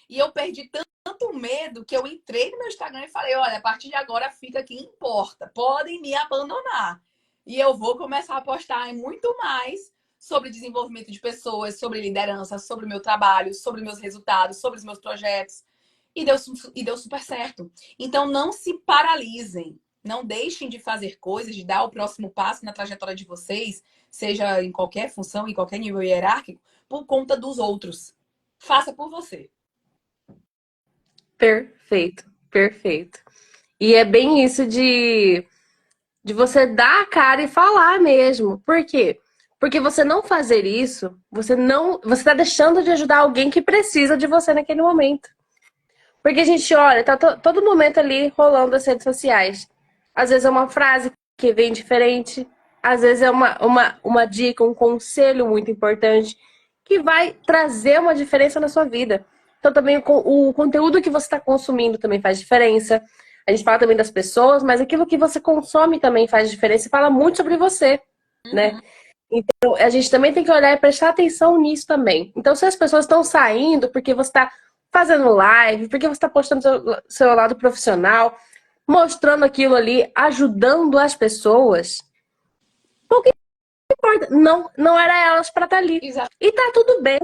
E eu perdi tanto medo que eu entrei no meu Instagram e falei, olha, a partir de agora fica quem importa. Podem me abandonar. E eu vou começar a postar muito mais sobre desenvolvimento de pessoas, sobre liderança, sobre o meu trabalho, sobre meus resultados, sobre os meus projetos. E deu super certo. Então, não se paralisem. Não deixem de fazer coisas, de dar o próximo passo na trajetória de vocês, seja em qualquer função, em qualquer nível hierárquico, por conta dos outros. Faça por você. Perfeito, perfeito. E é bem isso de você dar a cara e falar mesmo. Por quê? Porque você não fazer isso, você está deixando de ajudar alguém que precisa de você naquele momento. Porque a gente olha, tá todo momento ali rolando as redes sociais. Às vezes é uma frase que vem diferente, às vezes é uma dica, um conselho muito importante que vai trazer uma diferença na sua vida. Então também o conteúdo que você está consumindo também faz diferença. A gente fala também das pessoas, mas aquilo que você consome também faz diferença e fala muito sobre você, né? Uhum. Então a gente também tem que olhar e prestar atenção nisso também. Então se as pessoas estão saindo porque você está fazendo live, porque você está postando seu lado profissional, mostrando aquilo ali, ajudando as pessoas, pouco importa. Não, não era elas para estar ali. Exato. E tá tudo bem.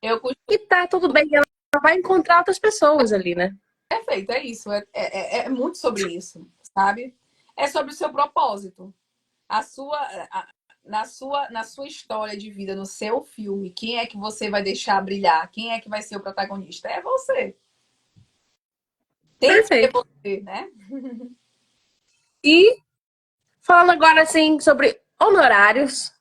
Eu E tá tudo bem. Ela vai encontrar outras pessoas ali, né? Perfeito, é isso. É muito sobre isso, sabe? É sobre o seu propósito. A sua, na sua história de vida, no seu filme, quem é que você vai deixar brilhar? Quem é que vai ser o protagonista? É você. Tem que ser Perfeito. você, né? E falando agora assim sobre honorários,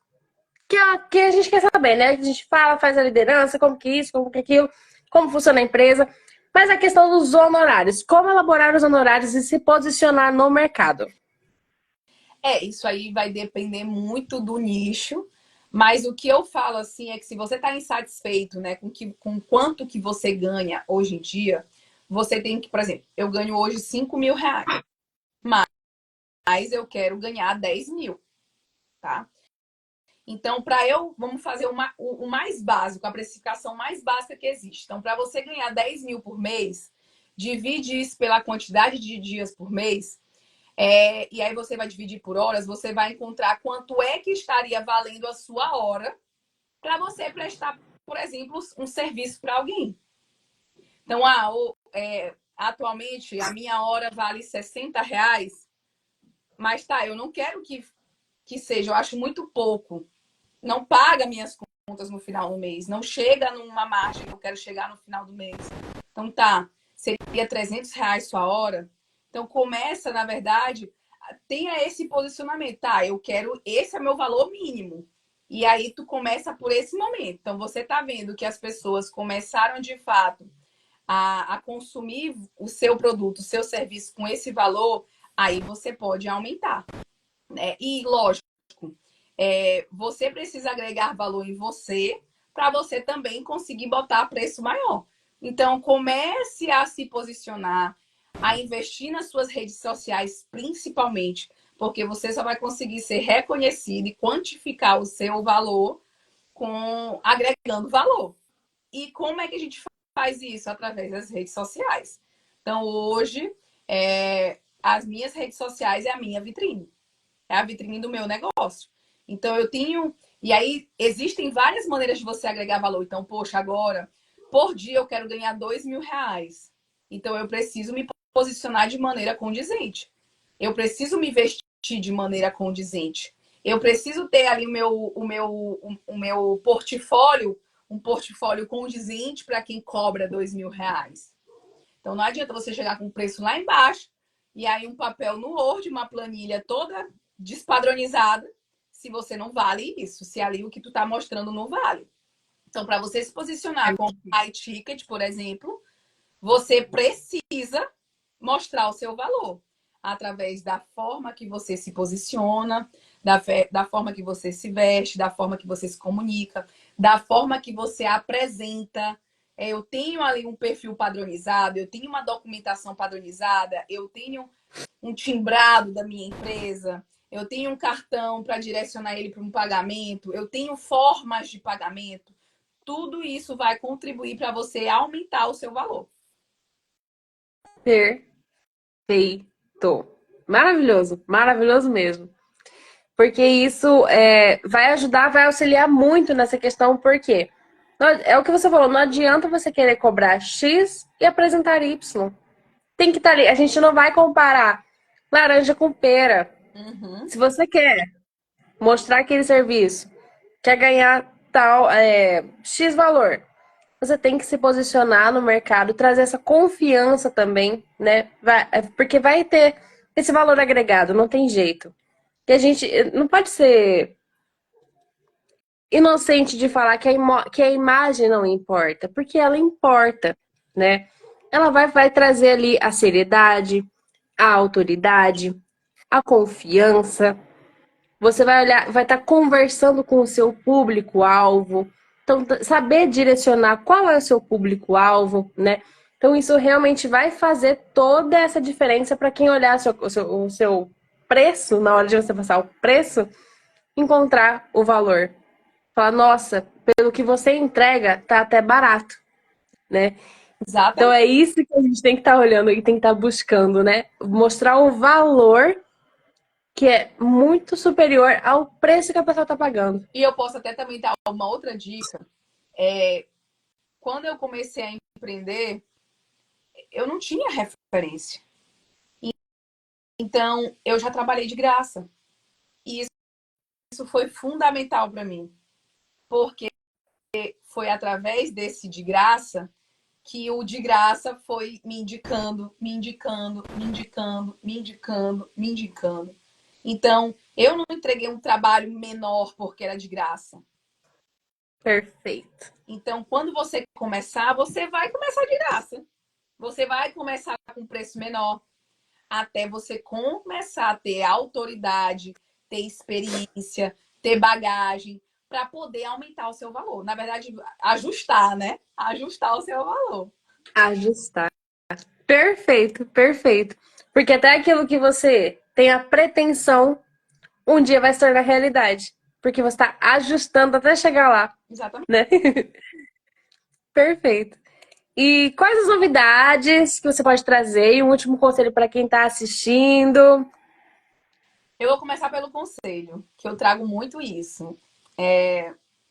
que a gente quer saber, né? A gente fala, faz a liderança, como que isso, como que aquilo, como funciona a empresa. Mas a questão dos honorários, como elaborar os honorários e se posicionar no mercado. Isso aí vai depender muito do nicho. Mas o que eu falo assim é que se você está insatisfeito, né, com quanto que você ganha hoje em dia, você tem que, por exemplo, eu ganho hoje 5 mil reais, mas eu quero ganhar 10 mil, tá? Então, vamos fazer o mais básico, a precificação mais básica que existe. Então, para você ganhar 10 mil por mês, divide isso pela quantidade de dias por mês, e aí você vai dividir por horas, você vai encontrar quanto é que estaria valendo a sua hora para você prestar, por exemplo, um serviço para alguém. Então, atualmente a minha hora vale R$ 60, mas tá, eu não quero que seja, eu acho muito pouco. Não paga minhas contas no final do mês, não chega numa margem que eu quero chegar no final do mês. Então tá, seria R$ 300 sua hora. Então começa, na verdade, tenha esse posicionamento. Tá, eu quero, esse é meu valor mínimo. E aí tu começa por esse momento. Então você tá vendo que as pessoas começaram de fato a consumir o seu produto, o seu serviço com esse valor, aí você pode aumentar, né? E lógico, você precisa agregar valor em você para você também conseguir botar preço maior. Então, comece a se posicionar, a investir nas suas redes sociais, principalmente, porque você só vai conseguir ser reconhecido e quantificar o seu valor agregando valor. E como é que a gente faz isso? Através das redes sociais. Então, hoje, as minhas redes sociais é a minha vitrine. É a vitrine do meu negócio. Então, eu tenho... E aí, existem várias maneiras de você agregar valor. Então, poxa, agora, por dia, eu quero ganhar R$ 2.000. Então, eu preciso me posicionar de maneira condizente. Eu preciso me vestir de maneira condizente. Eu preciso ter ali o meu portfólio, um portfólio condizente para quem cobra R$ 2.000. Então, não adianta você chegar com o preço lá embaixo e aí um papel no Word, uma planilha toda despadronizada, se você não vale isso, se ali o que tu está mostrando não vale. Então, para você se posicionar com high ticket, por exemplo, você precisa mostrar o seu valor através da forma que você se posiciona, da forma que você se veste, da forma que você se comunica, da forma que você apresenta. Eu tenho ali um perfil padronizado, eu tenho uma documentação padronizada, eu tenho um timbrado da minha empresa, eu tenho um cartão para direcionar ele para um pagamento, eu tenho formas de pagamento. Tudo isso vai contribuir para você aumentar o seu valor. Perfeito. Maravilhoso, maravilhoso mesmo. Porque isso vai ajudar, vai auxiliar muito nessa questão, porque é o que você falou, não adianta você querer cobrar X e apresentar Y. Tem que estar ali. A gente não vai comparar laranja com pera. Uhum. Se você quer mostrar aquele serviço, quer ganhar tal X valor, você tem que se posicionar no mercado, trazer essa confiança também, né? Porque vai ter esse valor agregado, não tem jeito. E a gente não pode ser inocente de falar que a imagem não importa, porque ela importa, né? Ela vai trazer ali a seriedade, a autoridade, a confiança. Você vai olhar, vai estar conversando com o seu público-alvo. Então, saber direcionar qual é o seu público-alvo, né? Então, isso realmente vai fazer toda essa diferença para quem olhar o seu preço, na hora de você passar o preço, encontrar o valor. Falar, nossa, pelo que você entrega, tá até barato, né? Então Exatamente. é isso que a gente tem que estar olhando e tem que estar buscando, né? Mostrar um valor que é muito superior ao preço que a pessoa está pagando. E eu posso até também dar uma outra dica. Quando eu comecei a empreender, eu não tinha referência. Então, eu já trabalhei de graça. E isso foi fundamental para mim. Porque foi através desse de graça que o de graça foi me indicando, me indicando, me indicando, me indicando, me indicando. Então, eu não entreguei um trabalho menor porque era de graça. Perfeito. Então, quando você começar, você vai começar de graça. Você vai começar com preço menor, até você começar a ter autoridade, ter experiência, ter bagagem, para poder aumentar o seu valor. Na verdade, ajustar, né? Ajustar o seu valor. Ajustar. Perfeito, perfeito. Porque até aquilo que você tem a pretensão, um dia vai se tornar realidade. Porque você está ajustando até chegar lá, Exatamente. né? Perfeito. E quais as novidades que você pode trazer? E um último conselho para quem está assistindo. Eu vou começar pelo conselho, que eu trago muito isso.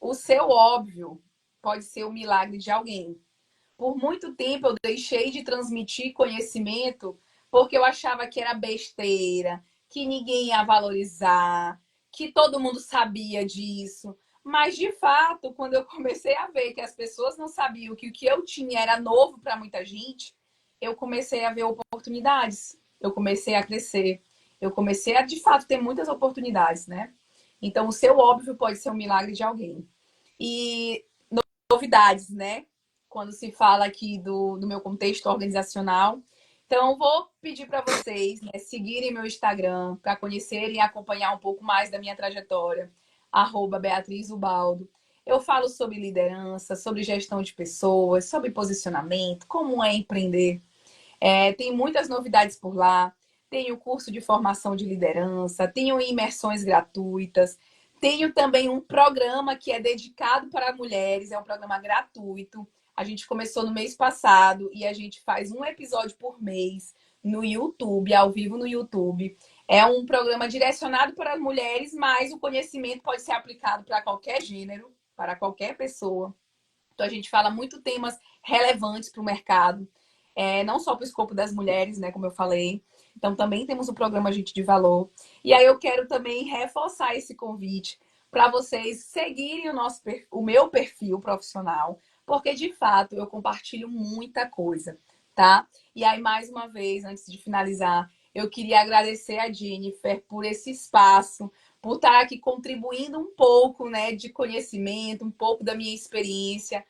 O seu óbvio pode ser o milagre de alguém. Por muito tempo eu deixei de transmitir conhecimento porque eu achava que era besteira, que ninguém ia valorizar, que todo mundo sabia disso. Mas de fato, quando eu comecei a ver que as pessoas não sabiam que o que eu tinha era novo para muita gente, eu comecei a ver oportunidades. Eu comecei a crescer. Eu comecei a de fato ter muitas oportunidades, né? Então, o seu óbvio pode ser um milagre de alguém. E novidades, né? Quando se fala aqui do meu contexto organizacional. Então, eu vou pedir para vocês, né, seguirem meu Instagram para conhecerem e acompanhar um pouco mais da minha trajetória, @Beatriz Ubaldo. Eu falo sobre liderança, sobre gestão de pessoas, sobre posicionamento, como é empreender. Tem muitas novidades por lá. Tenho curso de formação de liderança, tenho imersões gratuitas, tenho também um programa que é dedicado para mulheres, é um programa gratuito. A gente começou no mês passado e a gente faz um episódio por mês no YouTube, ao vivo no YouTube. É um programa direcionado para as mulheres, mas o conhecimento pode ser aplicado para qualquer gênero, para qualquer pessoa. Então a gente fala muito temas relevantes para o mercado, não só para o escopo das mulheres, né, como eu falei. Então também temos o programa Gente de Valor. E aí eu quero também reforçar esse convite para vocês seguirem o meu perfil profissional, porque de fato eu compartilho muita coisa, tá? E aí mais uma vez, antes de finalizar, eu queria agradecer a Jennifer por esse espaço, por estar aqui contribuindo um pouco, né, de conhecimento, um pouco da minha experiência.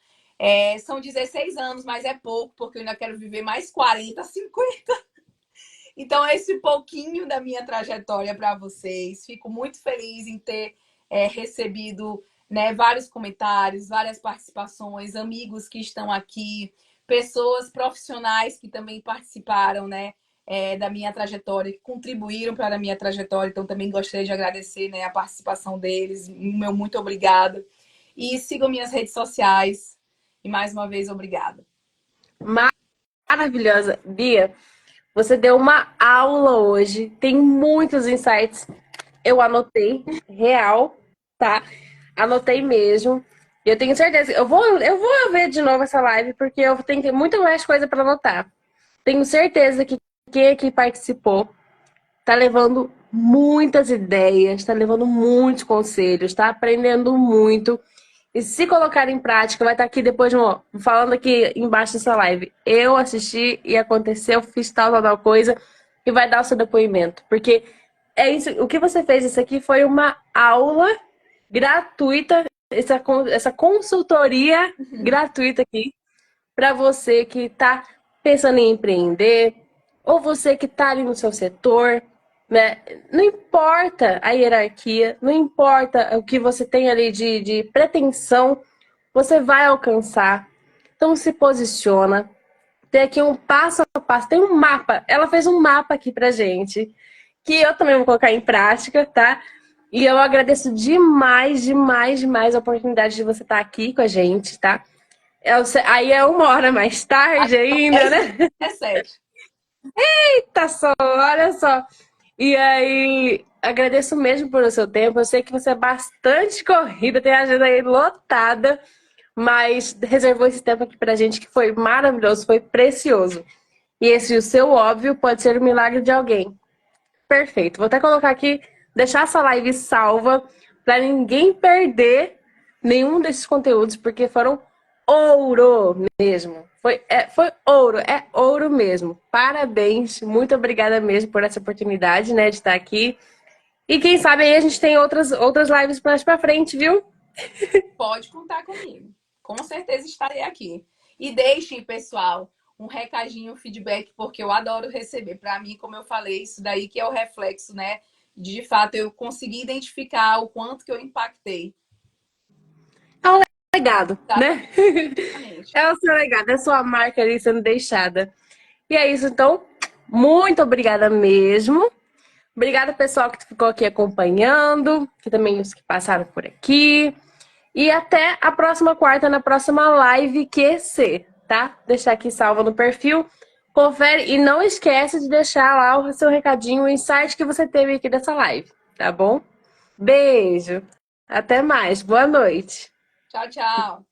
São 16 anos, mas é pouco, porque eu ainda quero viver mais 40, 50. Então, esse pouquinho da minha trajetória para vocês. Fico muito feliz em ter recebido, né, vários comentários, várias participações, amigos que estão aqui, pessoas profissionais que também participaram, né, da minha trajetória, que contribuíram para a minha trajetória. Então, também gostaria de agradecer, né, a participação deles. Meu muito obrigada. E sigam minhas redes sociais. E mais uma vez, obrigada. Maravilhosa. Bia, você deu uma aula hoje, tem muitos insights. Eu anotei, real, tá? Anotei mesmo. E eu tenho certeza. Eu vou ver de novo essa live, porque eu tenho muita mais coisa para anotar. Tenho certeza que quem aqui participou tá levando muitas ideias, tá levando muitos conselhos, tá aprendendo muito. E se colocar em prática, vai estar aqui depois, falando aqui embaixo dessa live. Eu assisti e aconteceu, fiz tal coisa, e vai dar o seu depoimento. Porque é isso, o que você fez isso aqui foi uma aula gratuita, essa consultoria gratuita aqui, para você que está pensando em empreender, ou você que está ali no seu setor, né? Não importa a hierarquia, não importa o que você tem ali de pretensão, você vai alcançar. Então se posiciona. Tem aqui um passo a passo, tem um mapa. Ela fez um mapa aqui pra gente, que eu também vou colocar em prática, tá? E eu agradeço demais, demais, demais a oportunidade de você estar aqui com a gente, tá? Aí é 1 hora mais tarde ainda, né? É sério. Eita só, olha só. E aí, agradeço mesmo pelo seu tempo. Eu sei que você é bastante corrida, tem a agenda aí lotada, mas reservou esse tempo aqui pra gente que foi maravilhoso, foi precioso. E esse o seu óbvio pode ser o milagre de alguém. Perfeito. Vou até colocar aqui, deixar essa live salva para ninguém perder nenhum desses conteúdos, porque foram ouro mesmo. Foi ouro, é ouro mesmo. Parabéns, muito obrigada mesmo por essa oportunidade, né, de estar aqui. E quem sabe aí a gente tem outras lives mais pra frente, viu? Pode contar comigo. Com certeza estarei aqui. E deixem, pessoal, um recadinho, um feedback, porque eu adoro receber. Para mim, como eu falei, isso daí que é o reflexo, né? De fato, eu consegui identificar o quanto que eu impactei. É um legado, né? Exatamente. É o seu legado, é a sua marca ali sendo deixada. E é isso, então. Muito obrigada mesmo. Obrigada, pessoal, que ficou aqui acompanhando, que também os que passaram por aqui. E até a próxima quarta, na próxima live QC, tá? Deixar aqui salva no perfil. Confere e não esquece de deixar lá o seu recadinho, o insight que você teve aqui dessa live, tá bom? Beijo. Até mais. Boa noite. Tchau, tchau.